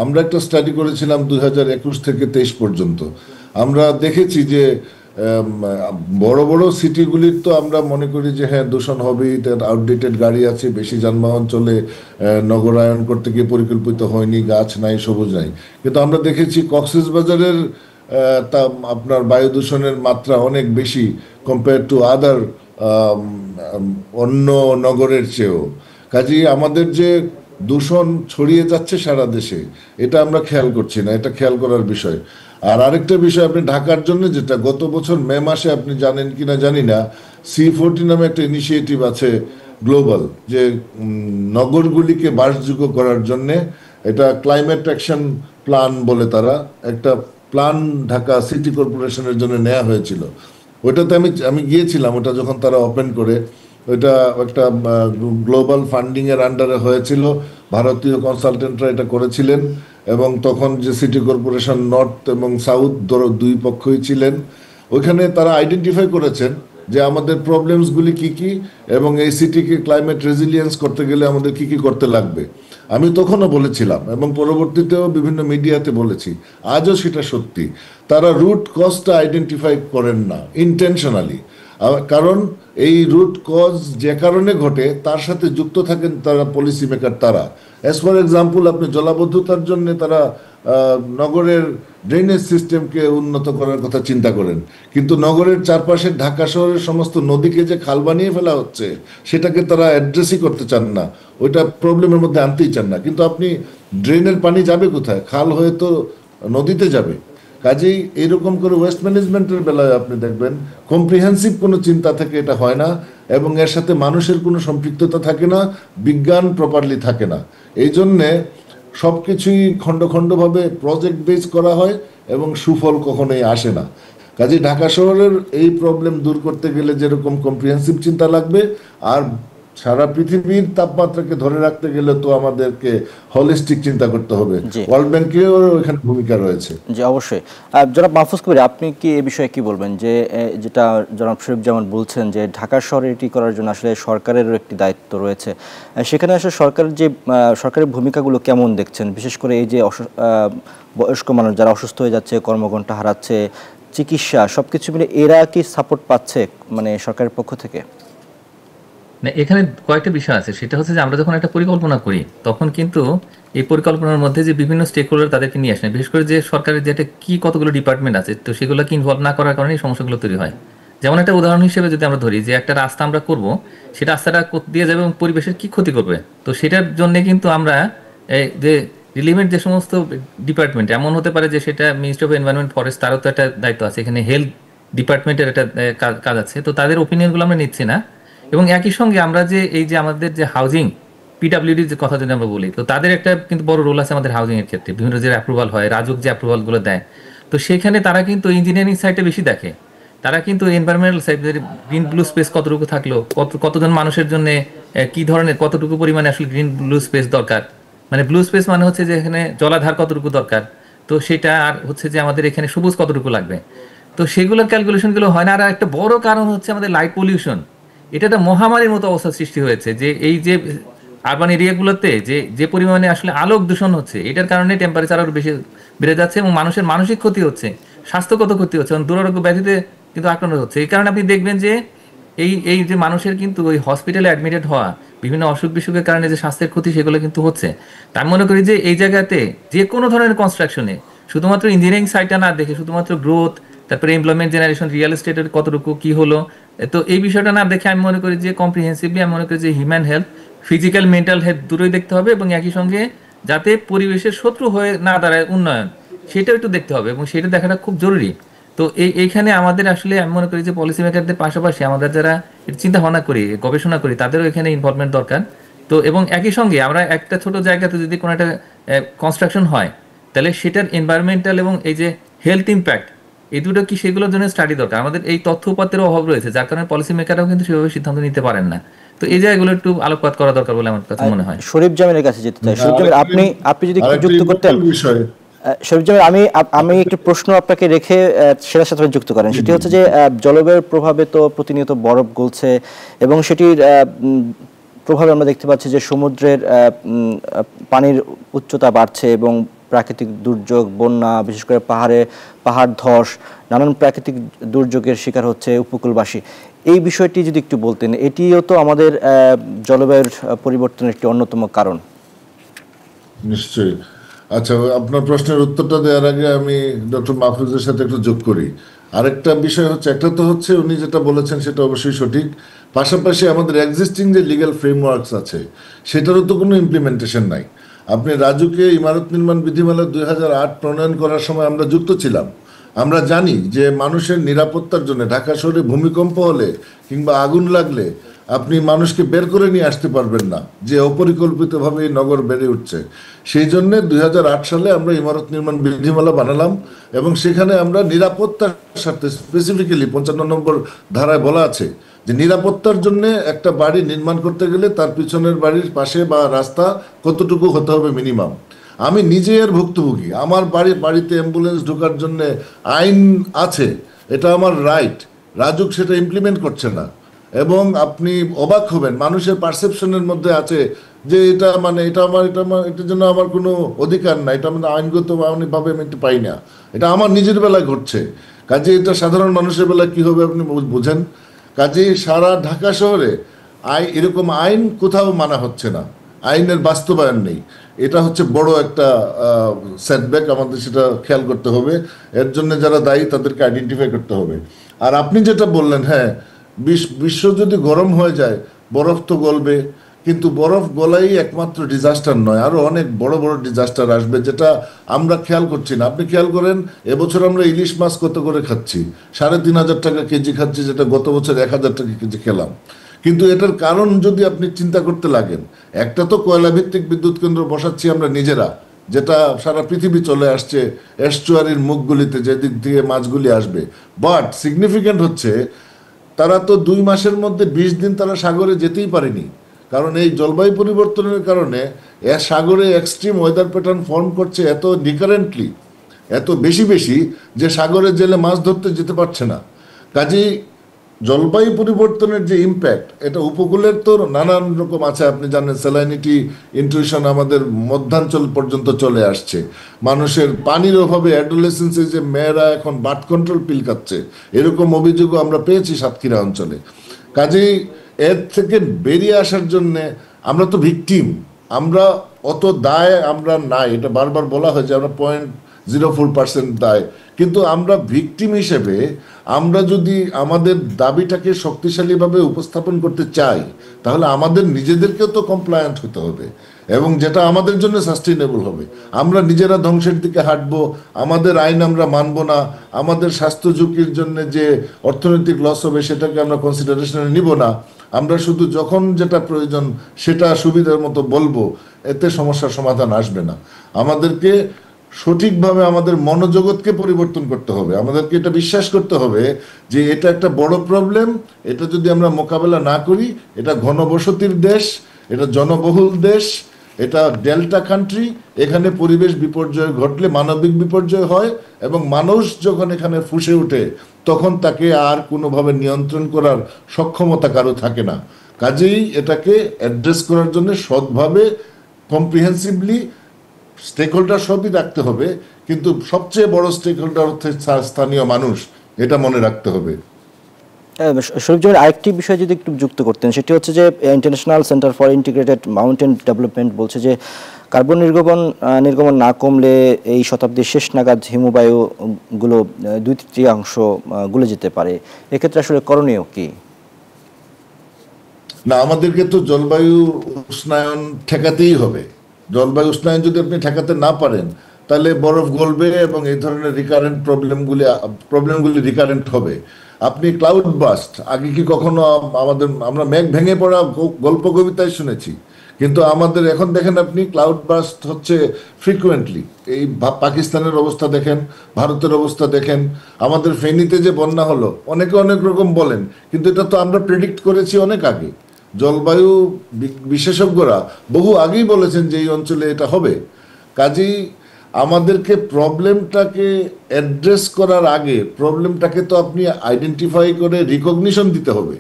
S5: আমরা একটা স্টাডি করেছিলাম 2021 থেকে 23 পর্যন্ত। আমরা দেখেছি যে বড় বড় সিটিগুলির তো আমরা মনে করি যে হ্যাঁ দূষণ হবেই, আউটডেটেড গাড়ি আছে, বেশি যানবাহন চলে, নগরায়ন করতে গিয়ে পরিকল্পিত হয়নি, গাছ নাই, সবুজ নাই। কিন্তু আমরা দেখেছি কক্সবাজারের তা আপনার বায়ু দূষণের মাত্রা অনেক বেশি কম্পেয়ার টু আদার অন্য নগরের চেয়েও। কাজেই আমাদের যে দূষণ ছড়িয়ে যাচ্ছে সারা দেশে, এটা আমরা খেয়াল করছি না, এটা খেয়াল করার বিষয়। আর আরেকটা বিষয়, আপনি ঢাকার জন্য যেটা গত বছর মে মাসে, আপনি জানেন কিনা জানি না, C40 নামে একটা ইনিশিয়েটিভ আছে গ্লোবাল, যে নগরগুলিকে বাসযোগ্য করার জন্যে এটা ক্লাইমেট অ্যাকশন প্ল্যান বলে তারা একটা প্ল্যান ঢাকা সিটি কর্পোরেশনের জন্য নেওয়া হয়েছিল। ওইটাতে আমি গিয়েছিলাম, ওটা যখন তারা ওপেন করে, ওইটা একটা গ্লোবাল ফান্ডিংয়ের আন্ডারে হয়েছিল, ভারতীয় কনসালটেন্টরা এটা করেছিলেন এবং তখন যে সিটি কর্পোরেশন নর্থ এবং সাউথ দুই পক্ষই ছিলেন, ওইখানে তারা আইডেন্টিফাই করেছেন যে আমাদের প্রবলেমসগুলি কি কি এবং এই সিটিকে ক্লাইমেট রেজিলিয়েন্স করতে গেলে আমাদের কি কি করতে লাগবে। আমি তখনও বলেছিলাম এবং পরবর্তীতেও বিভিন্ন মিডিয়াতে বলেছি, আজও সেটা সত্যি। তারা রুট কজটা আইডেন্টিফাই করেন না ইন্টেনশনালি, কারণ এই রুট কজ যে কারণে ঘটে তার সাথে যুক্ত থাকেন তারা পলিসি মেকার। তারা অ্যাজ ফর এক্সাম্পল, আপনি জলাবদ্ধতার জন্য তারা নগরের ড্রেনেজ সিস্টেমকে উন্নত করার কথা চিন্তা করেন, কিন্তু নগরের চারপাশে ঢাকা শহরের সমস্ত নদীকে যে খাল বানিয়ে ফেলা হচ্ছে সেটাকে তারা অ্যাড্রেসই করতে চান না, ওইটা প্রবলেমের মধ্যে আনতেই চান না। কিন্তু আপনি ড্রেনের পানি যাবে কোথায়? খাল হয়ে তো নদীতে যাবে। কাজেই এরকম করে ওয়েস্ট ম্যানেজমেন্টের বেলায় আপনি দেখবেন কম্প্রিহেন্সিভ কোনো চিন্তা থেকে এটা হয় না এবং এর সাথে মানুষের কোনো সম্পৃক্ততা থাকে না, বিজ্ঞান প্রপারলি থাকে না। এই জন্যে সব কিছুই খণ্ড খণ্ডভাবে প্রজেক্ট বেস করা হয় এবং সুফল কখনোই আসে না। কাজেই ঢাকা শহরের এই প্রবলেম দূর করতে গেলে যেরকম কম্প্রিহেন্সিভ চিন্তা লাগবে, আর সারা পৃথিবীর তাপমাত্রাকে ধরে রাখতে গেলে তো আমাদেরকে হলিস্টিক চিন্তা করতে হবে। ওয়ার্ল্ড ব্যাংকেও এখানে ভূমিকা রয়েছে।
S1: জি অবশ্যই। জনাব মাহফুজ কবির, আপনি কি এই বিষয়ে কি বলবেন, যে যেটা জনাব শরীফ যেমন বলছেন যে ঢাকা শহরে এটি করার জন্য আসলে সরকারেরও একটি দায়িত্ব রয়েছে, সেখানে আসলে সরকারের ভূমিকাগুলো কেমন দেখছেন? বিশেষ করে এই যে বয়স্ক মানুষ যারা অসুস্থ হয়ে যাচ্ছে, কর্মঘণ্টা হারাচ্ছে, চিকিৎসা, সবকিছু মিলে এরা কি সাপোর্ট পাচ্ছে মানে সরকারের পক্ষ থেকে?
S6: না, এখানে কয়েকটা বিষয় আছে। সেটা হচ্ছে যে আমরা যখন একটা পরিকল্পনা করি তখন কিন্তু এই পরিকল্পনার মধ্যে যে বিভিন্ন স্টেক হোল্ডার তাদেরকে নিয়ে আসেন, বিশেষ করে যে সরকারের যে একটা কি কতগুলো ডিপার্টমেন্ট আছে, তো সেগুলোকে ইনভলভ না করার কারণে এই সমস্যাগুলো তৈরি হয়। যেমন একটা উদাহরণ হিসেবে যদি আমরা ধরি যে একটা রাস্তা আমরা করব, সেই রাস্তাটা দিয়ে যাবে এবং পরিবেশের কি ক্ষতি করবে, তো সেটার জন্য কিন্তু আমরা যে রিলিভেন্ট যে সমস্ত ডিপার্টমেন্ট, এমন হতে পারে যে সেটা মিনিস্ট্রি অফ এনভায়রনমেন্ট ফরেস্ট, তারও তো একটা দায়িত্ব আছে, এখানে হেলথ ডিপার্টমেন্টের একটা কাজ আছে, তো তাদের ওপিনিয়নগুলো আমরা নিচ্ছি না। এবং একই সঙ্গে আমরা যে এই যে আমাদের যে হাউজিং পিডাব্লিউডির যে কথা যদি আমরা বলি, তো তাদের একটা কিন্তু বড় রোল আছে আমাদের হাউজিং এর ক্ষেত্রে। বিভিন্ন যে অ্যাপ্রুভাল হয়, রাজুক যে অ্যাপ্রুভালগুলো দেয়, তো সেখানে তারা কিন্তু ইঞ্জিনিয়ারিং সাইডে বেশি দেখে। তারা কিন্তু environmental side, green blue space কতটুকু থাকলো, কতজন মানুষের জন্য কি ধরনের কতটুকু পরিমাণে আসলে গ্রিন ব্লু স্পেস দরকার, মানে ব্লু স্পেস মানে হচ্ছে যে এখানে জলাধার কতটুকু দরকার, তো সেটা আর হচ্ছে যে আমাদের এখানে সবুজ কতটুকু লাগবে, তো সেগুলোর ক্যালকুলেশনগুলো হয় না। আর একটা বড় কারণ হচ্ছে আমাদের লাইট পলিউশন। এটা একটা মহামারীর মতো অবস্থা সৃষ্টি হয়েছে যে এই যে আরবান এরিয়াগুলোতে যে পরিমাণে আসলে আলোক দূষণ হচ্ছে, এটার কারণে টেম্পারেচার আরো বেশি বেড়ে যাচ্ছে এবং মানুষের মানসিক ক্ষতি হচ্ছে, স্বাস্থ্যগত ক্ষতি হচ্ছে এবং দুরারোগ্য ব্যাধিতে কিন্তু আক্রান্ত হচ্ছে। এই কারণে আপনি দেখবেন যে এই যে মানুষের কিন্তু ওই হসপিটালে অ্যাডমিটেড হওয়া, বিভিন্ন অসুখ বিসুখের কারণে যে স্বাস্থ্যের ক্ষতি, সেগুলো কিন্তু হচ্ছে। তাই মনে করি যে এই জায়গাতে যে কোনো ধরনের কনস্ট্রাকশনে শুধুমাত্র ইঞ্জিনিয়ারিং সাইডটা না দেখে, শুধুমাত্র গ্রোথ, তারপরে এমপ্লয়মেন্ট জেনারেশন, রিয়েল এস্টেটের কতটুকু কি হলো, তো এই বিষয়টা না দেখে আমি মনে করি যে কম্প্রিহেন্সিভলি আমি মনে করি যে human health, physical mental health দুটোই দেখতে হবে এবং একই সঙ্গে যাতে পরিবেশের শত্রু হয়ে না দাঁড়ায় উন্নয়ন, সেটাও একটু দেখতে হবে এবং সেটা দেখাটা খুব জরুরি। তো এইখানে আমাদের আসলে আমি মনে করি যে পলিসি মেকারদের পাশাপাশি আমাদের যারা চিন্তা ভাবনা করি, গবেষণা করি, তাদেরও এখানে ইনভলভমেন্ট দরকার। তো এবং একই সঙ্গে আমরা একটা ছোট জায়গাতে যদি কোনো একটা কনস্ট্রাকশন হয়, তাহলে সেটার এনভায়রনমেন্টাল এবং এই যে হেলথ ইম্প্যাক্ট, এই দুটো কি সেগুলোর জন্য স্টাডি দরকার। আমাদের এই তথ্য উপাত্তেরও অভাব রয়েছে, যার কারণে পলিসি মেকাররাও কিন্তু সেভাবে সিদ্ধান্ত নিতে পারেন না। তো এই জায়গাগুলো একটু আলোকপাত করা দরকার বলে আমার কাছে মনে হয়।
S1: শরীফ জামিলের কাছে যেতে চাই। শরীফ জামিল, আপনি যদি একটু যুক্ত করতেন। শরীফ জামিল, আমি একটু প্রশ্ন আপনাকে রেখে সেটার সাথে যুক্ত করেন। সেটি হচ্ছে যে জলবায়ুর প্রভাবে তো প্রতিনিয়ত বরফ গলছে এবং সেটির প্রভাবে আমরা দেখতে পাচ্ছি যে সমুদ্রের পানির উচ্চতা বাড়ছে এবং প্রাকৃতিক দুর্যোগ, বন্যা, বিশেষ করে পাহাড় ধস, নানান প্রাকৃতিক দুর্যোগের শিকার হচ্ছে উপকূলবাসী। এই বিষয়টি যদি একটু বলতেন, এটিও তো আমাদের জলবায়ুর পরিবর্তনের একটি অন্যতম কারণ।
S5: নিশ্চয়ই। আচ্ছা, আপনার প্রশ্নের উত্তরটা দেওয়ার আগে আমি ডক্টর মাহফুজের সাথে একটু যোগ করি। আরেকটা বিষয় হচ্ছে, একটা তো হচ্ছে উনি যেটা বলেছেন সেটা অবশ্যই সঠিক, পাশাপাশি আমাদের এক্সিস্টিং যে লিগ্যাল ফ্রেমওয়ার্কস আছে সেটারও তো কোনো ইমপ্লিমেন্টেশন নাই। আপনি রাজুকে ইমারত নির্মাণ বিধিমালা 2008 প্রণয়ন করার সময় আমরা যুক্ত ছিলাম। আমরা জানি যে মানুষের নিরাপত্তার জন্য ঢাকা শহরে ভূমিকম্প হলে কিংবা আগুন লাগলে আপনি মানুষকে বের করে নিয়ে আসতে পারবেন না, যে অপরিকল্পিতভাবে এই নগর বেড়ে উঠছে। সেই জন্য 2008 সালে আমরা ইমারত নির্মাণ বিধিমালা বানালাম এবং সেখানে আমরা নিরাপত্তার সাথে স্পেসিফিক্যালি 55 নম্বর ধারায় বলা আছে যে নিরাপত্তার জন্য একটা বাড়ি নির্মাণ করতে গেলে তার পিছনের বাড়ির পাশে বা রাস্তা কতটুকু হতে হবে মিনিমাম। আমি নিজে এর ভুক্তভোগী। আমার বাড়িতে অ্যাম্বুলেন্স ঢোকার জন্য আইন আছে, এটা আমার রাইট। রাজুক সেটা ইমপ্লিমেন্ট করছে না, এবং আপনি অবাক হবেন মানুষের পারসেপশনের মধ্যে আছে যে এটা এটার জন্য আমার কোনো অধিকার নাই, এটা মানে আইনগতভাবে আমি এটা পাই না। এটা আমার নিজের বেলায় ঘটছে, কাজে এটা সাধারণ মানুষের বেলায় কি হবে আপনি বুঝেন। কাজে সারা ঢাকা শহরে এরকম আইন কোথাও মানা হচ্ছে না, আইনের বাস্তবায়ন নেই। এটা হচ্ছে বড় একটা সেটব্যাক, আমাদের সেটা খেয়াল করতে হবে। এর জন্য যারা দায়ী তাদেরকে আইডেন্টিফাই করতে হবে। আর আপনি যেটা বললেন, হ্যাঁ, বিশ্ব যদি গরম হয়ে যায় বরফ তো গলবে, কিন্তু বরফ গলাই একমাত্র ডিজাস্টার নয়, আরো অনেক বড় বড় ডিজাস্টার আসবে যেটা আমরা খেয়াল করছি না। আপনি খেয়াল করেন এবছর আমরা ইলিশ মাছ কত করে খাচ্ছি, 3,500 টাকা কেজি খাচ্ছি, যেটা গত বছর 1,000 টাকা কেজি খেলাম। কিন্তু এটার কারণ যদি আপনি চিন্তা করতে লাগেন, একটা তো কয়লা ভিত্তিক বিদ্যুৎ কেন্দ্র বসাচ্ছি আমরা নিজেরা, যেটা সারা পৃথিবী চলে আসছে এস্টুয়ারির মুখগুলিতে, যেদিক দিয়ে মাছগুলি আসবে। বাট সিগনিফিক্যান্ট হচ্ছে তারা তো 2 মাসের মধ্যে 20 দিন তারা সাগরে যেতেই পারেনি, কারণ এই জলবায়ু পরিবর্তনের কারণে সাগরে এক্সট্রিম ওয়েদার প্যাটার্ন ফর্ম করছে এত রিকারেন্টলি, এত বেশি যে সাগরে জেলে মাছ ধরতে যেতে পারছে না। কাজেই জলবায়ু পরিবর্তনের যে ইম্প্যাক্ট, এটা উপকূলের তো নানান রকম আছে। আপনি জানেন স্যালাইনিটি ইন্ট্রুশন আমাদের মধ্যাঞ্চল পর্যন্ত চলে আসছে। মানুষের পানির অভাবে অ্যাডোলেসেন্সে যে মেয়েরা এখন বার্থ কন্ট্রোল পিল খাচ্ছে, এরকম অভিযোগও আমরা পেয়েছি সাতক্ষীরা অঞ্চলে। কাজেই এর থেকে বেরিয়ে আসার জন্যে আমরা তো ভিকটিম, আমরা অত দায় আমরা নাই, এটা বারবার বলা হয় যে আমরা 0.04% দায়, কিন্তু আমরা ভিকটিম হিসেবে আমরা যদি আমাদের দাবিটাকে শক্তিশালীভাবে উপস্থাপন করতে চাই, তাহলে আমাদের নিজেদেরকেও তো কমপ্লায়েন্ট হতে হবে, এবং যেটা আমাদের জন্য সাস্টেইনেবল হবে। আমরা নিজেরা ধ্বংসের দিকে হাঁটবো, আমাদের আইন আমরা মানব না, আমাদের স্বাস্থ্য ঝুঁকির জন্য যে অর্থনৈতিক লস হবে সেটাকে আমরা কনসিডারেশনে নিব না। আমরা শুধু যখন যেটা প্রয়োজন সেটা সুবিধার মতো বলবো, এতে সমস্যার সমাধান আসবে না। আমাদেরকে সঠিকভাবে আমাদের মনোজগৎকে পরিবর্তন করতে হবে। আমাদেরকে এটা বিশ্বাস করতে হবে যে এটা একটা বড় প্রবলেম, এটা যদি আমরা মোকাবেলা না করি, এটা ঘনবসতির দেশ, এটা জনবহুল দেশ, এটা ডেল্টা কান্ট্রি, এখানে পরিবেশ বিপর্যয় ঘটলে মানবিক বিপর্যয় হয়, এবং মানুষ যখন এখানে ফুঁসে ওঠে তখন তাকে আর কোনোভাবে নিয়ন্ত্রণ করার সক্ষমতা কারো থাকে না। কাজেই এটাকে অ্যাড্রেস করার জন্য সৎভাবে কম্প্রিহেন্সিভলি স্টেক হোল্ডার সবই রাখতে হবে, কিন্তু সবচেয়ে বড় স্টেক হোল্ডার হচ্ছে স্থানীয় মানুষ, এটা মনে রাখতে হবে।
S1: শরীফ জামিল, আরেকটি বিষয় যদি একটু যুক্ত করতেন, সেটি হচ্ছে যে international centre for integrated mountain development বলছে যে কার্বন নির্গমন না কমলে এই শতাব্দীর শেষ নাগাদ হিমবায়ুগুলো 2/3 গলে যেতে পারে। এক্ষেত্রে আসলে করণীয় কি?
S5: না, আমাদেরকে তো জলবায়ু উষ্ণায়ন ঠেকাতেই হবে। জলবায়ু উষ্ণায়ন যদি আপনি ঠেকাতে না পারেন, তাহলে বরফ গলবে এবং এই ধরনের রিকারেন্ট প্রবলেমগুলি রিকারেন্ট হবে। আপনি ক্লাউড বাস্ট আগে কি কখনো আমরা মেঘ ভেঙে পড়া গল্প কবিতায় শুনেছি, কিন্তু আমাদের এখন দেখেন আপনি ক্লাউড বাস্ট হচ্ছে ফ্রিকুয়েন্টলি। এই পাকিস্তানের অবস্থা দেখেন, ভারতের অবস্থা দেখেন, আমাদের ফেনীতে যে বন্যা হলো, অনেকে অনেক রকম বলেন, কিন্তু এটা তো আমরা প্রেডিক্ট করেছি অনেক আগে। জলবায়ু বিশেষজ্ঞরা বহু আগেই বলেছেন যে এই অঞ্চলে এটা হবে। কাজেই আমাদেরকে প্রবলেমটাকে অ্যাড্রেস করার আগে প্রবলেমটাকে তো আপনি আইডেন্টিফাই করে রিকগনিশন দিতে হবে।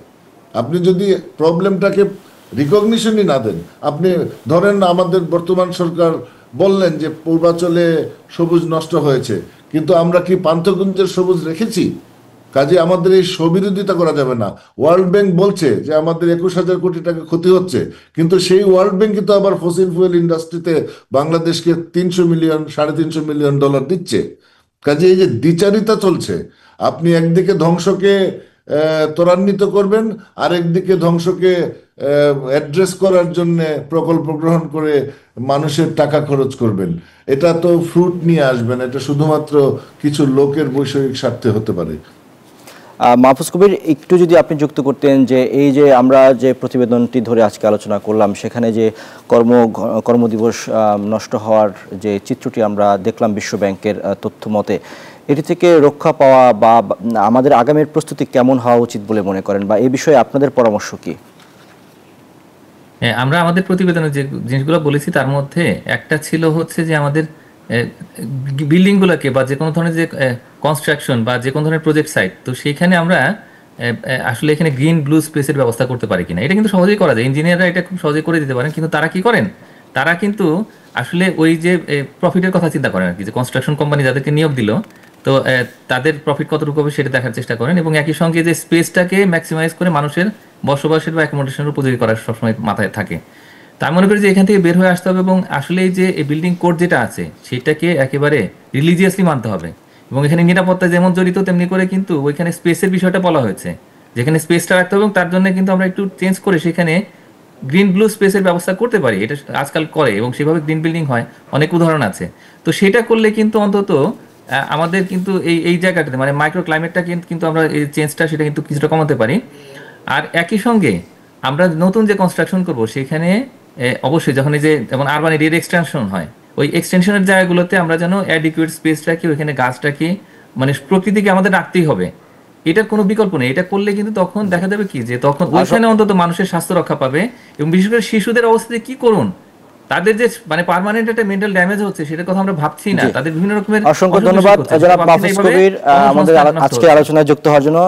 S5: আপনি যদি প্রবলেমটাকে রিকগনিশনই না দেন, আপনি ধরেন আমাদের বর্তমান সরকার বললেন যে পূর্বাঞ্চলে সবুজ নষ্ট হয়েছে, কিন্তু আমরা কি পান্থকুঞ্জের সবুজ রেখেছি? কাজে আমাদের এই স্ববিরোধিতা করা যাবে না। ওয়ার্ল্ড ব্যাংক বলছে যে আমাদের 21,000 কোটি টাকা ক্ষতি হচ্ছে, কিন্তু সেই ওয়ার্ল্ড ব্যাংক তো আবার ফসিল ফুয়েল ইন্ডাস্ট্রিতে বাংলাদেশকে $350 মিলিয়ন দিচ্ছে। কাজে এই যে দ্বিচারিতা চলছে, আপনি একদিকে ধ্বংসকে ত্বরান্বিত করবেন, আরেকদিকে ধ্বংসকে অ্যাড্রেস করার জন্য প্রকল্প গ্রহণ করে মানুষের টাকা খরচ করবেন। এটা তো ফ্রুট নিয়ে আসবেন, এটা শুধুমাত্র কিছু লোকের বৈষয়িক স্বার্থে হতে পারে।
S1: মাহফুজ কবির, একটু যদি আপনি যুক্ত করতেন যে এই যে আমরা যে প্রতিবেদনটি ধরে আজকে আলোচনা করলাম, সেখানে যে কর্মদিবস নষ্ট হওয়ার যে চিত্রটি আমরা দেখলাম বিশ্ব ব্যাংকের তথ্য মতে, এটি থেকে রক্ষা পাওয়া বা আমাদের আগামীর প্রস্তুতি কেমন হওয়া উচিত বলে মনে করেন, বা এই বিষয়ে আপনাদের পরামর্শ কি?
S6: আমরা আমাদের প্রতিবেদনে যে জিনিসগুলো বলেছি তার মধ্যে একটা ছিল হচ্ছে যে আমাদের বিল্ডিংগুলোকে বা যে কোনো ধরনের যে কনস্ট্রাকশন বা যে কোনো ধরনের প্রজেক্ট সাইট, তো সেইখানে আমরা আসলে এখানে গ্রিন ব্লু স্পেসের ব্যবস্থা করতে পারি কিনা। এটা কিন্তু সহজেই করা যায়, ইঞ্জিনিয়াররা এটা খুব সহজেই করে দিতে পারেন, কিন্তু তারা কি করেন, তারা কিন্তু আসলে ওই যে প্রফিটের কথা চিন্তা করেন আর কি, যে কনস্ট্রাকশন কোম্পানি যাদেরকে নিয়োগ দিল তো তাদের প্রফিট কতটুকু হবে সেটা দেখার চেষ্টা করেন, এবং একই সঙ্গে যে স্পেসটাকে ম্যাক্সিমাইজ করে মানুষের বসবাসের বা অ্যাকোমোডেশনের উপযোগী করার সবসময় মাথায় থাকে। তা আমি মনে করি যে এখান থেকে বের হয়ে আসতে হবে, এবং আসলে এই যে এই বিল্ডিং কোড যেটা আছে সেটাকে একেবারে রিলিজিয়াসলি মানতে হবে, এবং এখানে নিরাপত্তা যেমন জড়িত তেমনি করে কিন্তু ওইখানে স্পেসের বিষয়টা বলা হয়েছে, যেখানে স্পেসটা রাখতে হবে, এবং তার জন্য কিন্তু আমরা একটু চেঞ্জ করে সেখানে গ্রিন ব্লু স্পেসের ব্যবস্থা করতে পারি। এটা আজকাল করে এবং সেভাবে গ্রিন বিল্ডিং হয়, অনেক উদাহরণ আছে। তো সেটা করলে কিন্তু অন্তত আমাদের কিন্তু এই জায়গাটাতে মানে মাইক্রো ক্লাইমেটটা কিন্তু আমরা এই চেঞ্জটা সেটা কিন্তু কিছুটা কমাতে পারি। আর একই সঙ্গে আমরা নতুন যে কনস্ট্রাকশন করব সেখানে অবশ্যই যখন এই যে যেমন আরবান এরিয়ার এক্সটেনশন হয়, ওই এক্সটেনশনের জায়গাগুলোতে আমরা যেন অ্যাডিকুয়েট স্পেস রাখি, ওইখানে গাছটাকে মানে প্রকৃতিকে আমাদের রাখতেই হবে, এটার কোনো বিকল্প নেই। এটা করলে কিন্তু তখন দেখা যাবে কি যে তখন ওইখানে অন্তত মানুষের স্বাস্থ্য রক্ষা পাবে, এবং বিশেষ করে শিশুদের অবস্থাতে কি করুন, তাদের যে মানে পার্মানেন্ট একটা মেন্টাল ড্যামেজ হচ্ছে সেটার কথা আমরা ভাবছি না, তাদের বিভিন্ন রকমের।
S1: অসংখ্য ধন্যবাদ জনাব মাহফুজ কবির আমাদের আজকে আলোচনায় যুক্ত হওয়ার জন্য।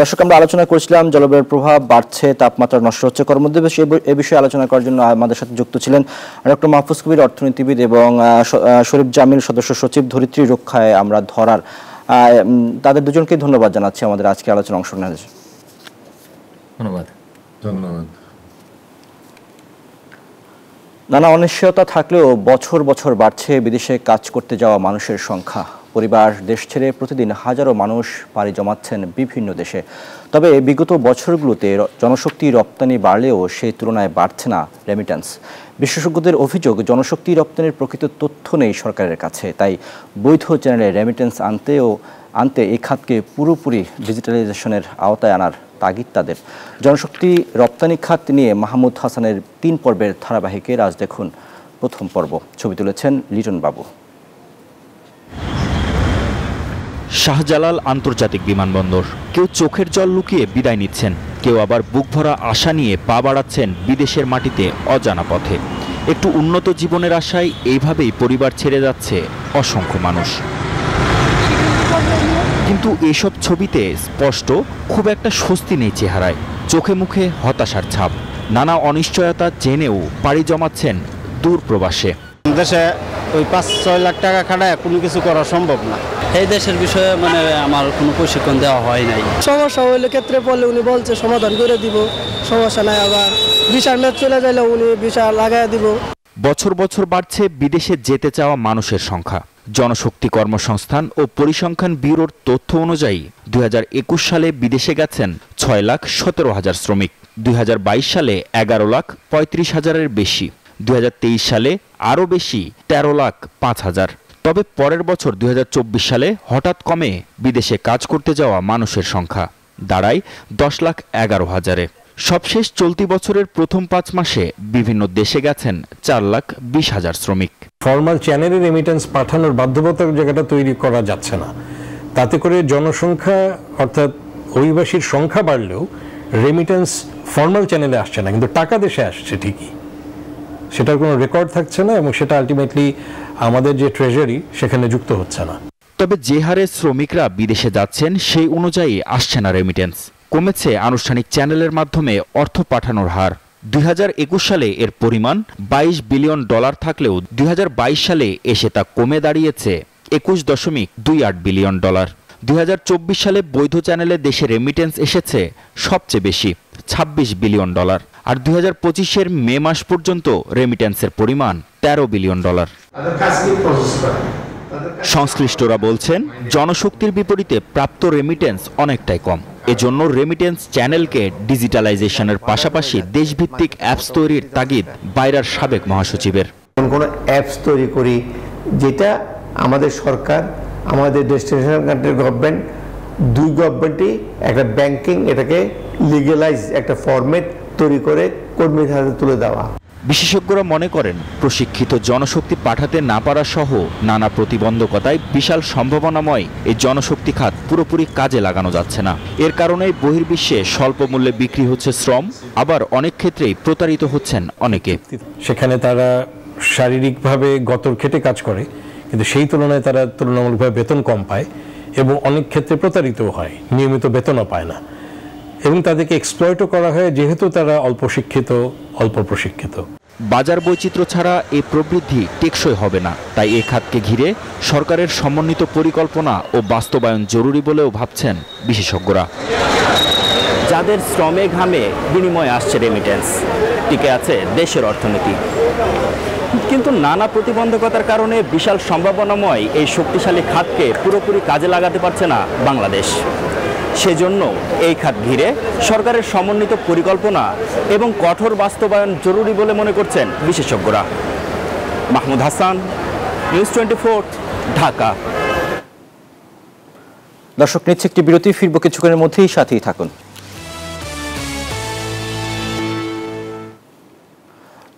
S1: দর্শক, আমরা আলোচনা করেছিলাম জলবায়ুর প্রভাব বাড়ছে, তাপমাত্রা নষ্ট হচ্ছে, কর্মদিবস এ বিষয়ে আলোচনা করার জন্য আমাদের সাথে যুক্ত ছিলেন ডক্টর মাহফুজ কবির, অর্থনীতিবিদ, এবং শরীফ জামিল, সদস্য সচিব, ধরিত্রী রক্ষায় আমরা ধরার। তাদের দুজনকে ধন্যবাদ জানাচ্ছি আমাদের আজকে আলোচনা অংশ নেওয়ার জন্য।
S6: ধন্যবাদ।
S5: ধন্যবাদ।
S1: নানা অনিশ্চয়তা থাকলেও বছর বছর বাড়ছে বিদেশে কাজ করতে যাওয়া মানুষের সংখ্যা। পরিবার দেশ ছেড়ে প্রতিদিন হাজারো মানুষ পাড়ি জমাচ্ছেন বিভিন্ন দেশে। তবে বিগত বছরগুলোতে জনশক্তি রপ্তানি বাড়লেও সেই তুলনায় বাড়ছে না রেমিট্যান্স। বিশেষজ্ঞদের অভিযোগ, জনশক্তি রপ্তানির প্রকৃত তথ্য নেই সরকারের কাছে, তাই বৈধ চ্যানেলে রেমিট্যান্স আনতে এই খাতকে পুরোপুরি ডিজিটালাইজেশনের আওতায় আনার তাগিদ তাদের। জনশক্তি রপ্তানি খাত নিয়ে মাহমুদ হাসানের 3 পর্বের ধারাবাহিকের আজ দেখুন প্রথম পর্ব। ছবি তুলেছেন লিটন বাবু।
S7: শাহজালাল আন্তর্জাতিক বিমানবন্দর। কেউ চোখের জল লুকিয়ে বিদায় নিচ্ছেন, কেউ আবার বুক ভরা আশা নিয়ে পা বাড়াচ্ছেন বিদেশের মাটিতে অজানা পথে। একটু উন্নত জীবনের আশায় এইভাবেই পরিবার ছেড়ে যাচ্ছে অসংখ্য মানুষ। কিন্তু এসব ছবিতে স্পষ্ট খুব একটা স্বস্তি নেই চেহারায়, চোখে মুখে হতাশার ছাপ। নানা অনিশ্চয়তা জেনেও পাড়ি জমাচ্ছেন দূর প্রবাসে।
S8: দেশে ওই 5-6 লাখ টাকা খাটায় কোনো কিছু করা সম্ভব না। এই দেশের বিষয়ে মানে আমার কোনো প্রশিক্ষণ দেওয়া হয় নাই।
S9: সমস্যা হইলে ক্ষেত্রে পড়লে উনি বলছে সমাধান করে দিব, সমস্যা নাই। আবার ভিসার মেয়াদ চলে যাইলে উনি ভিসা লাগাই দিব।
S7: বছর বছর বাড়ছে বিদেশে যেতে চাওয়া মানুষের সংখ্যা। জনশক্তি কর্মসংস্থান ও পরিসংখ্যান ব্যুরোর তথ্য অনুযায়ী 2021 সালে বিদেশে গেছেন 6,17,000 শ্রমিক, 2022 সালে 11,35,000-এর বেশি, 2023 সালে আরও বেশি 13,05,000। তবে পরের বছর 2024 সালে হঠাৎ কমে বিদেশে কাজ করতে যাওয়া মানুষের সংখ্যা, দাঁড়ায় 10,11,000-এ। সবশেষ চলতি বছরের প্রথম 5 মাসে বিভিন্ন দেশে গেছেন 4,20,000 শ্রমিক।
S10: ফর্মাল চ্যানেলে রেমিটেন্স পাঠানোর বাধ্যবাধকতার জায়গাটা তৈরি করা যাচ্ছে না। তাতে করে জনসংখ্যা অর্থাৎ অভিবাসীর সংখ্যা বাড়লেও রেমিটেন্স ফর্মাল চ্যানেলে আসছে না, কিন্তু টাকা দেশে আসছে ঠিকই। সেটার কোনো রেকর্ড থাকছে না, এবং সেটা আলটিমেটলি আমাদের যে ট্রেজারি সেখানে যুক্ত হচ্ছে না।
S7: তবে যে হারে শ্রমিকরা বিদেশে যাচ্ছেন সেই অনুযায়ী আসছে না রেমিটেন্স। কমেছে আনুষ্ঠানিক চ্যানেলের মাধ্যমে অর্থ পাঠানোর হার। 2021 সালে এর পরিমাণ $22 বিলিয়ন থাকলেও 2022 সালে এসে তা কমে দাঁড়িয়েছে $21.28 বিলিয়ন। 2024 সালে বৈধ চ্যানেলে দেশে রেমিটেন্স এসেছে সবচেয়ে বেশি $26 বিলিয়ন, আর 2025-এর মে মাস পর্যন্ত রেমিটেন্সের পরিমাণ $13 বিলিয়ন। সংশ্লিষ্টরা বলছেন জনশক্তির বিপরীতে প্রাপ্ত রেমিটেন্স অনেকটাই কম। এজন্য রেমিটেন্স চ্যানেলকে ডিজিটালাইজেশনের পাশাপাশি দেশভিত্তিক অ্যাপস তৈরির তাগিদ বাইরার সাবেক মহাসচিবের।
S11: কোন অ্যাপস তৈরি করি যেটা আমাদের সরকার, আমাদের ডেস্টিনেশন কান্ট্রির গভর্নমেন্ট, দুই গভর্নমেন্টই একটা ব্যাংকিং এটাকে লিগ্যালাইজ একটা ফরম্যাট তৈরি করে কর্মীদের হাতে তুলে দেওয়া।
S7: বিশেষজ্ঞরা মনে করেন প্রশিক্ষিত জনশক্তি পাঠাতে না পারা সহ নানা প্রতিবন্ধকতায় বিশাল সম্ভাবনাময় এই জনশক্তি খাত পুরোপুরি কাজে লাগানো যাচ্ছে না। এর কারণেই বহির্বিশ্বে স্বল্প মূল্যে বিক্রি হচ্ছে শ্রম, আবার অনেক ক্ষেত্রেই প্রতারিত হচ্ছেন অনেকে।
S10: সেখানে তারা শারীরিকভাবে গতর খেটে কাজ করে, কিন্তু সেই তুলনায় তারা তুলনামূলকভাবে বেতন কম পায় এবং অনেক ক্ষেত্রে প্রতারিতও হয়, নিয়মিত বেতনও পায় না এবং তাদেরকে এক্সপ্লয়েটও করা হয় যেহেতু তারা অল্প শিক্ষিত, অল্প প্রশিক্ষিত।
S7: বাজার বৈচিত্র্য ছাড়া এই প্রবৃদ্ধি টেকসই হবে না, তাই এ খাতকে ঘিরে সরকারের সমন্বিত পরিকল্পনা ও বাস্তবায়ন জরুরি বলেও ভাবছেন বিশেষজ্ঞরা।
S12: যাদের শ্রমে ঘামে বিনিময়ে আসছে রেমিটেন্স, টিকে আছে দেশের অর্থনীতি, কিন্তু নানা প্রতিবন্ধকতার কারণে বিশাল সম্ভাবনাময় এই শক্তিশালী খাতকে পুরোপুরি কাজে লাগাতে পারছে না বাংলাদেশ। সেজন্য এই খাত ঘিরে সরকারের সমন্বিত পরিকল্পনা এবং কঠোর বাস্তবায়ন জরুরি বলে মনে করছেন বিশেষজ্ঞরা। মাহমুদ হাসান, নিউজ 24, ঢাকা।
S1: দর্শক, নিচ্ছে একটি বিরতি, ফিরবো কিছুক্ষণের মধ্যেই, সাথেই থাকুন।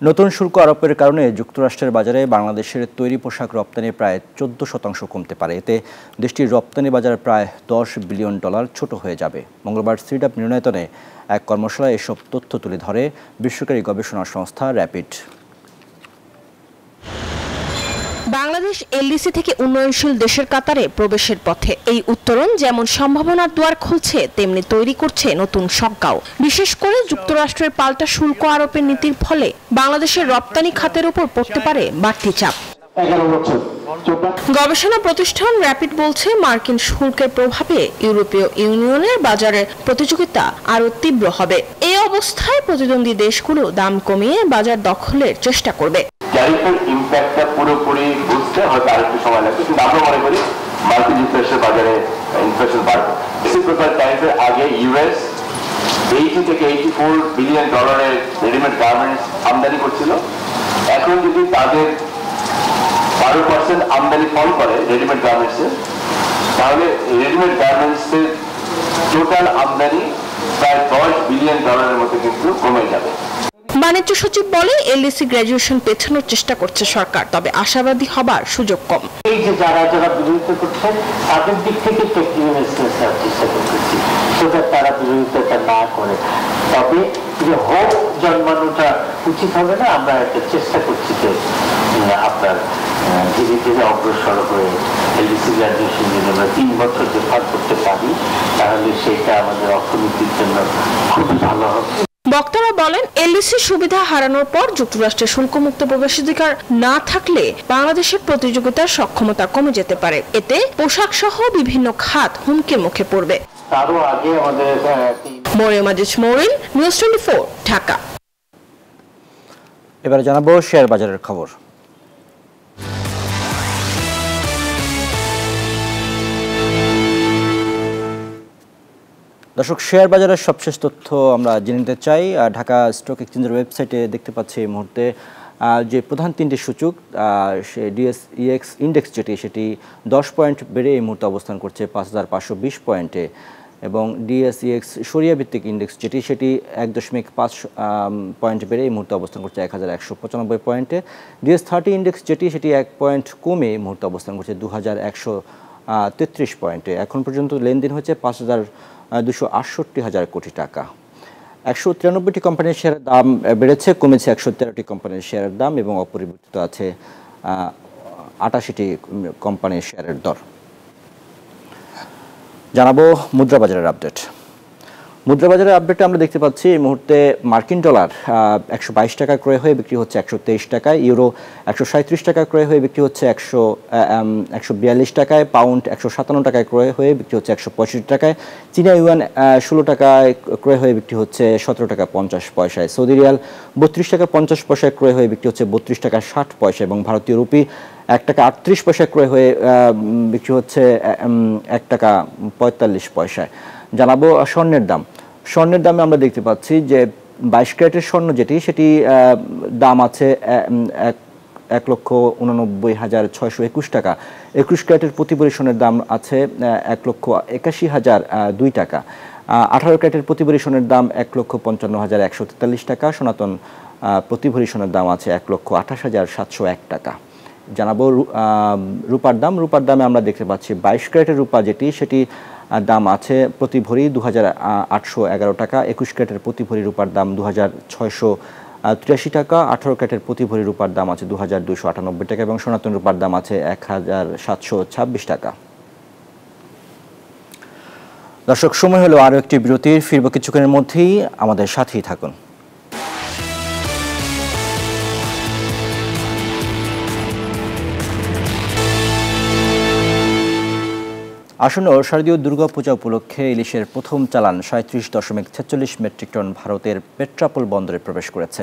S1: নতুন শুল্ক আরোপের কারণে যুক্তরাষ্ট্রের বাজারে বাংলাদেশের তৈরি পোশাক রপ্তানি প্রায় 14% কমতে পারে। এতে দেশটির রপ্তানি বাজার প্রায় $10 বিলিয়ন ছোট হয়ে যাবে। মঙ্গলবার সিডাপ মিলনায়তনে এক কর্মশালায় এসব তথ্য তুলে ধরে বেসরকারি গবেষণা সংস্থা র্যাপিড।
S13: বাংলাদেশ এলডিসি থেকে উন্নয়নশীল দেশের কাতারে প্রবেশের পথে। এই উত্তরণ যেমন সম্ভাবনার দুয়ার খুলছে, তেমনি তৈরি করছে নতুন শঙ্কাও। বিশেষ করে যুক্তরাষ্ট্রের পাল্টা শুল্ক আরোপের নীতির ফলে বাংলাদেশের রপ্তানি খাতের উপর পড়তে পারে বাড়তি চাপ। গবেষণা প্রতিষ্ঠান র্যাপিড বলছে, মার্কিন শুল্কের প্রভাবে ইউরোপীয় ইউনিয়নের বাজারে প্রতিযোগিতা আরও তীব্র হবে। এই অবস্থায় প্রতিদ্বন্দ্বী দেশগুলো দাম কমিয়ে বাজার দখলের চেষ্টা করবে।
S14: ইম্প্যাক্টটা পুরোপুরি বুঝতে হয়তো আরেকটু সময় লাগবে, কিন্তু আমরা মনে করি মার্কিন যুক্তরাষ্ট্রের বাজারে ইনফ্লেশন বাড়বে। রেসিপ্রোকাল ট্যারিফের আগে ইউএস 80 থেকে $84 বিলিয়ন রেডিমেড গার্মেন্টস আমদানি করছিল। এখন যদি তাদের 12% আমদানি কম করে রেডিমেড গার্মেন্টসের, তাহলে রেডিমেড গার্মেন্টসের টোটাল আমদানি প্রায় $10 বিলিয়ন মতো কিন্তু কমে যাবে।
S13: বাণিজ্য সচিব বলে, এলডিসি গ্র্যাজুয়েশন পেছানোর চেষ্টা করছে সরকার, তবে আশাবাদী হবার সুযোগ কম।
S15: এই যে যারা বিরোধিতা করছে তাদের দিক থেকে টেকনিক্যাল চেষ্টা করছি সেটা তারা বিরোধিতা না করে, তবে যে হোপ জন্মানোটা উচিত হবে না। আমরা একটা চেষ্টা করছি যে আপনার ধীরে ধীরে অগ্রসর হয়ে এলডিসি গ্র্যাজুয়েশন যদি আমরা 3 বছর যে পার করতে পারি, তাহলে সেটা আমাদের অর্থনীতির জন্য খুবই ভালো হবে।
S13: বক্তারা বলেন, এলডিসি সুবিধা হারানোর পর যুক্তরাষ্ট্রে শুল্কমুক্ত প্রবেশাধিকার না থাকলে বাংলাদেশের প্রতিযোগিতার সক্ষমতা কমে যেতে পারে। এতে পোশাক সহ বিভিন্ন খাত হুমকির মুখে পড়বে।
S15: তারও আগে আমাদের
S13: মরিয়ম আজিজ মরিন, নিউজ 24, ঢাকা।
S1: এবারে জানাবো শেয়ার বাজারের খবর। দর্শক, শেয়ার বাজারের সবশেষ তথ্য আমরা জেনে নিতে চাই। ঢাকা স্টক এক্সচেঞ্জের ওয়েবসাইটে দেখতে পাচ্ছি এই মুহূর্তে যে প্রধান তিনটি সূচক, সে ডিএসইএক্স ইন্ডেক্স যেটি, সেটি 10 পয়েন্ট বেড়ে এই মুহূর্তে অবস্থান করছে 5520 পয়েন্টে, এবং ডিএসইএক্স সরিয়া ভিত্তিক ইন্ডেক্স যেটি, সেটি 1.5 পয়েন্ট বেড়ে এই মুহূর্তে অবস্থান করছে 1195 পয়েন্টে। ডিএস30 ইন্ডেক্স যেটি, সেটি 1 পয়েন্ট কমে এই মুহূর্তে অবস্থান করছে 2133 পয়েন্টে। এখন পর্যন্ত লেনদেন হচ্ছে 5,268,000 কোটি টাকা। 193টি কোম্পানির শেয়ারের দাম বেড়েছে, কমেছে 113টি কোম্পানির শেয়ারের দাম, এবং অপরিবর্তিত আছে 88টি কোম্পানির শেয়ারের দর। জানাবো মুদ্রা বাজারের আপডেট। মুদ্রা বাজারের আপডেটে আমরা দেখতে পাচ্ছি এই মুহূর্তে মার্কিন ডলার 122 টাকা ক্রয় হয়ে বিক্রি হচ্ছে 123 টাকায়, ইউরো 137 টাকা ক্রয় হয়ে বিক্রি হচ্ছে 142 টাকায়, পাউন্ড 157 টাকায় ক্রয় হয়ে বিক্রি হচ্ছে 165 টাকায়, চীনা ইউয়ান 16 টাকায় ক্রয় হয়ে বিক্রি হচ্ছে 17 টাকা 50 পয়সায়, সৌদি রিয়াল 32 টাকা 50 পয়সায় ক্রয় হয়ে বিক্রি হচ্ছে 32 টাকা 60 পয়সা, এবং ভারতীয় রুপি 1 টাকা 38 পয়সায় ক্রয় হয়ে বিক্রি হচ্ছে 1 টাকা 45 পয়সায়। জানাবো স্বর্ণের দাম। স্বর্ণের দামে আমরা দেখতে পাচ্ছি যে 22 ক্যারেটের স্বর্ণ যেটি, সেটি দাম আছে 1,89,621 টাকা। 21 ক্যারেটের প্রতি ভরি স্বর্ণের দাম আছে 1,81,002 টাকা। 18 ক্যারেটের প্রতি ভরি স্বর্ণের দাম 1,55,143 টাকা। সনাতন প্রতি ভরি সোনার দাম আছে 1,28,701 টাকা। জানাবো রূপার দামে আমরা দেখতে পাচ্ছি 22 ক্যারেটের রূপা সেটি দাম আছে প্রতি ভরি 2,811 টাকা। 21 ক্যারেটের প্রতি ভরি রূপার দাম 2,683 টাকা। 18 ক্যারেটের প্রতি ভরি রূপার দাম আছে 2,298 টাকা এবং সনাতন রূপার দাম আছে 1,726 টাকা। দর্শক, সময় হলো আরও একটি বিরতির। ফিরব কিছুক্ষণের মধ্যেই, আমাদের সাথেই থাকুন। আসন্ন শারদীয় দুর্গাপূজা উপলক্ষে ইলিশের প্রথম চালান 37.46 মেট্রিক টন ভারতের পেট্রাপোল বন্দরে প্রবেশ করেছে।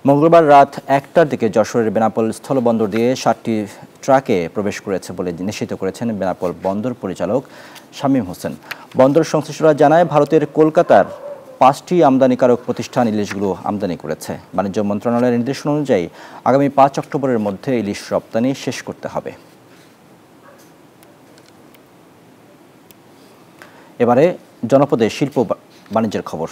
S1: মঙ্গলবার রাত 1টার দিকে যশোরের বেনাপোল স্থলবন্দর দিয়ে 7টি ট্রাকে প্রবেশ করেছে বলে নিশ্চিত করেছেন বেনাপোল বন্দর পরিচালক শামীম হোসেন। বন্দর সংশ্লিষ্টরা জানায়, ভারতের কলকাতার 5টি আমদানিকারক প্রতিষ্ঠান ইলিশগুলো আমদানি করেছে। বাণিজ্য মন্ত্রণালয়ের নির্দেশনা অনুযায়ী আগামী 5 অক্টোবরের মধ্যে ইলিশ রপ্তানি শেষ করতে হবে। এবারে জনপদে শিল্প বাণিজ্যের খবর।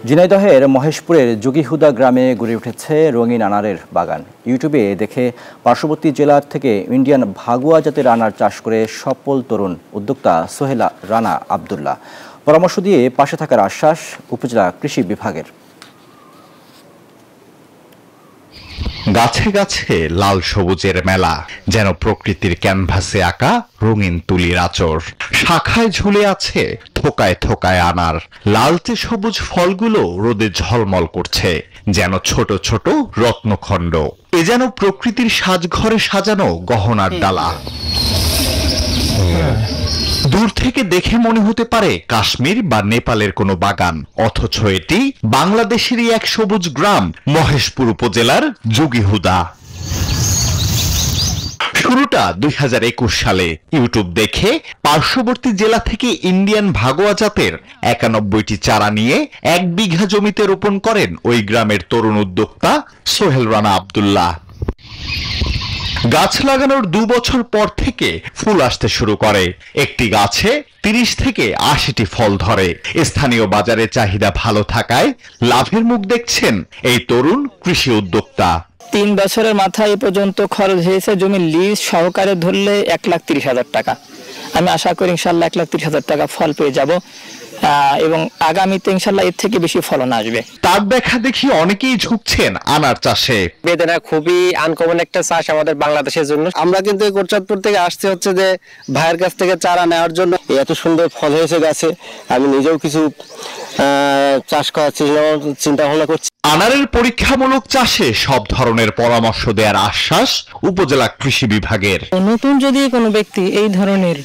S1: ঝিনাইদহের মহেশপুরের যোগীহুদা গ্রামে গড়ে উঠেছে রঙিন আনারের বাগান। ইউটিউবে দেখে পার্শ্ববর্তী জেলার থেকে ইন্ডিয়ান ভাগুয়া জাতের আনার চাষ করে সফল তরুণ উদ্যোক্তা সোহেল রানা আবদুল্লাহ। পরামর্শ দিয়ে পাশে থাকার আশ্বাস উপজেলা কৃষি বিভাগের।
S16: গাছে গাছে লাল সবুজের মেলা, যেন প্রকৃতির ক্যানভাসে আঁকা রঙিন তুলির আঁচড়। শাখায় ঝুলে আছে থোকায় থোকায় আনার। লালচে সবুজ ফলগুলো রোদে ঝলমল করছে, যেন ছোট ছোট রত্নখণ্ড। এ যেন প্রকৃতির সাজঘরে সাজানো গহনার ডালা। দূর থেকে দেখে মনে হতে পারে কাশ্মীর বা নেপালের কোনো বাগান, অথচ এটি বাংলাদেশেরই এক সবুজ গ্রাম, মহেশপুর উপজেলার যোগীহুদা। শুরুটা 2021 সালে। ইউটিউব দেখে পার্শ্ববর্তী জেলা থেকে ইন্ডিয়ান ভাগোয়া জাতের 91টি চারা নিয়ে 1 বিঘা জমিতে রোপণ করেন ওই গ্রামের তরুণ উদ্যোক্তা সোহেল রানা আবদুল্লাহ। গাছ লাগানোর 2 বছর পর থেকে ফুল আসতে শুরু করে। একটি গাছে 30 থেকে 80টি ফল ধরে। স্থানীয় বাজারে চাহিদা ভালো থাকায় লাভের মুখ দেখছেন এই তরুণ কৃষি উদ্যোক্তা।
S17: 3 বছরের মাথায় এ পর্যন্ত খরচ হয়েছে জমি লিজ সহকারে ধরলে 1,30,000 টাকা। আমি আশা করি ইনশাল্লাহ 1,30,000 টাকা ফল পেয়ে যাব এবং আগামীতে ইনশাল্লাহ এর থেকে বেশি ফলন আসবে।
S16: তার দেখা দেখি অনেকেই ঝুঁকছেন আনার চাষে।
S18: বেদেনা খুবই আনকমন একটা চাষ আমাদের বাংলাদেশের জন্য। আমরা কিন্তু কোটচাঁদপুর থেকে আসতে হচ্ছে যে ভাইয়ের কাছ থেকে চারা নেওয়ার জন্য। এত সুন্দর ফল হয়েছে গাছে, আমি নিজেও কিছু চাষ করার চিন্তা ভাবনা করছি।
S16: আনারের পরীক্ষামূলক চাষে সব ধরনের পরামর্শ দেওয়ার আশ্বাস উপজেলা কৃষি বিভাগের।
S19: নতুন যদি কোনো ব্যক্তি এই ধরনের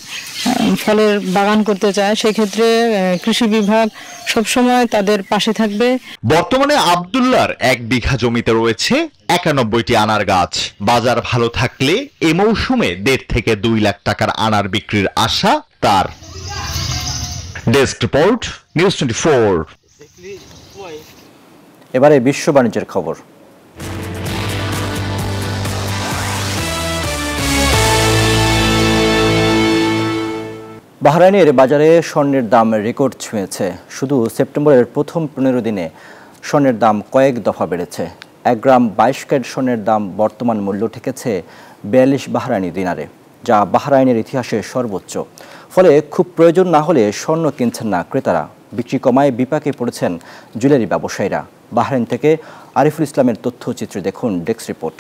S19: ফলের বাগান করতে চায়, সেক্ষেত্রে কৃষি বিভাগ সবসময় তাদের পাশে থাকবে।
S16: বর্তমানে আবদুল্লাহর 1 বিঘা জমিতে রয়েছে 91টি আনার গাছ। বাজার ভালো থাকলে এ মৌসুমে 1.5 থেকে 2 লাখ টাকার আনার বিক্রির আশা তার। Desk report, news 24।
S1: এবারে বিশ্ব বাণিজ্যের খবর। বাহরাইনের বাজারে স্বর্ণের দাম রেকর্ড ছুঁয়েছে। শুধু সেপ্টেম্বরের প্রথম 15 দিনে স্বর্ণের দাম কয়েক দফা বেড়েছে। 1 গ্রাম 22 ক্যারেট স্বর্ণের দাম বর্তমান মূল্য ঠেকেছে 42 বাহরাইনি দিনারে, যা বাহরাইনের ইতিহাসে সর্বোচ্চ। ফলে খুব প্রয়োজন না হলে স্বর্ণ কিনছেন না ক্রেতারা। বিক্রি কমায় বিপাকে পড়েছেন জুয়েলারি ব্যবসায়ীরা। বাহরাইন থেকে আরিফুল ইসলামের তথ্যচিত্রে দেখুন ডেস্ক রিপোর্ট।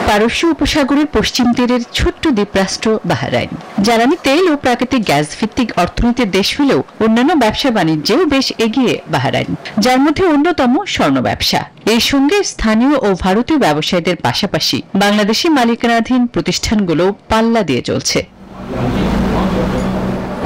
S20: পারস্য উপসাগরের পশ্চিম তীরের ছোট্ট দ্বীপরাষ্ট্র বাহরাইন জ্বালানি তেল ও প্রাকৃতিক গ্যাস ভিত্তিক অর্থনীতির দেশ হলেও অন্যান্য ব্যবসা বাণিজ্যেও বেশ এগিয়ে বাহরাইন, যার মধ্যে অন্যতম স্বর্ণ ব্যবসা। এর সঙ্গে স্থানীয় ও ভারতীয় ব্যবসায়ীদের পাশাপাশি বাংলাদেশি মালিকানাধীন প্রতিষ্ঠানগুলো পাল্লা দিয়ে চলছে।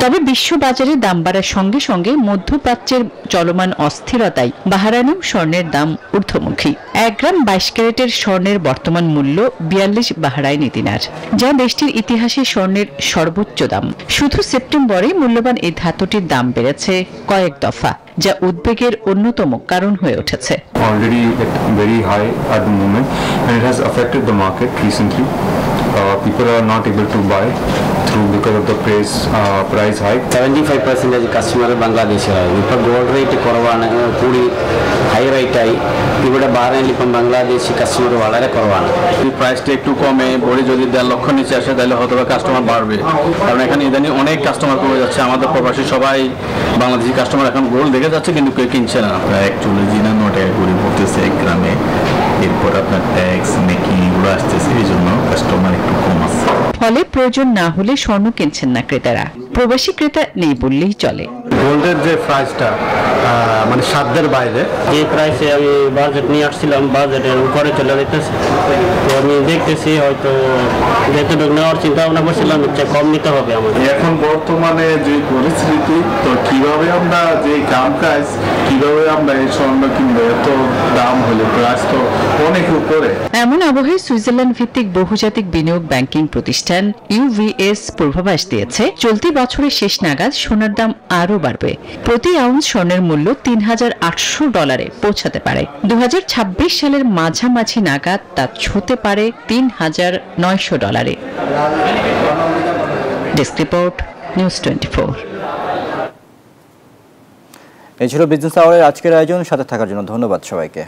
S20: তবে বিশ্ববাজারে দাম বাড়ার সঙ্গে সঙ্গে মধ্যপ্রাচ্যের চলমান অস্থিরতায় বাহরাইনেও স্বর্ণের দাম ঊর্ধ্বমুখী। 1 গ্রাম 22 ক্যারেটের স্বর্ণের বর্তমান মূল্য 42 বাহরাইনি দিনার, যা দেশটির ইতিহাসে স্বর্ণের সর্বোচ্চ দাম। শুধু সেপ্টেম্বরে মূল্যবান এই ধাতুটির দাম বেড়েছে কয়েক দফা, যা উদ্বেগের অন্যতম কারণ হয়ে উঠেছে।
S21: Already very high at the moment and it has affected the market recently. people are not able to buy through because of the price hike.
S8: 75% customer Bangladesh ఇప్పుడు గోల్డ్ రేట్ കുറവാണ് കൂടി ഹൈ റേറ്റ് ആയി ഇവിടെ বাহরাইন ഇപ്പം Bangladeshi customer വളരെ കുറവാണ്
S22: এই প্রাইসটা একটু কমে বড়ি যদি 1.5 লক্ষ নিচে আসে তাহলে হয়তো কাস্টমার বাড়বে কারণ এখানে ইদানিং অনেক কাস্টমার কমে যাচ্ছে আমাদের প্রবাসী সবাই বাংলাদেশি কাস্টমার এখন গোল্ড দেখে যাচ্ছে কিন্তু কেউ কিনছে না প্রায় 41 টাকা করে পড়তেছে 1 গ্রামে এরপর আপনার ট্যাক্স মেকিং এগুলো আসতেছে এই জন্য কাস্টমার একটু কম আছে
S20: ফলে প্রয়োজন না হলে স্বর্ণ কিনছেন না ক্রেতারা প্রবাসী ক্রেতা নেই বললেই চলে
S8: গোল্ডের যে প্রাইসটা মানে সাধ্যের বাইরে যে প্রাইসে আমি বাজেট নিয়ে আসছিলাম বাজেটের উপরে চলে যেতেছে তো আমি দেখতেছি হয়তো যেটুকু নেওয়ার চিন্তা ভাবনা করছিলাম হচ্ছে কম নিতে হবে আমাদের
S22: এখন বর্তমানে যে পরিস্থিতি তো কিভাবে আমরা যে দাম প্রাইস কিভাবে আমরা এই স্বর্ণ কিনবো এত দাম হলে প্রাইস তো অনেক উপরে
S20: এমন আবহে সুইজারল্যান্ড ভিত্তিক বহুজাতিক বিনিয়োগ ব্যাংকিং প্রতিষ্ঠান ইউভিএস পূর্বাভাস দিয়েছে চলতি বছরের শেষ নাগাদ সোনার দাম আরও বাড়বে প্রতি আউন্স স্বর্ণের মূল্য $3,800 পৌঁছাতে পারে 2026 সালের মাঝামাঝি নাগাদ তা ছুঁতে পারে $3,900 ডেস্ক রিপোর্ট নিউজ 24
S1: এই ছিল বিজনেস আওয়ারের আজকের আয়োজন সাথে থাকার জন্য ধন্যবাদ সবাইকে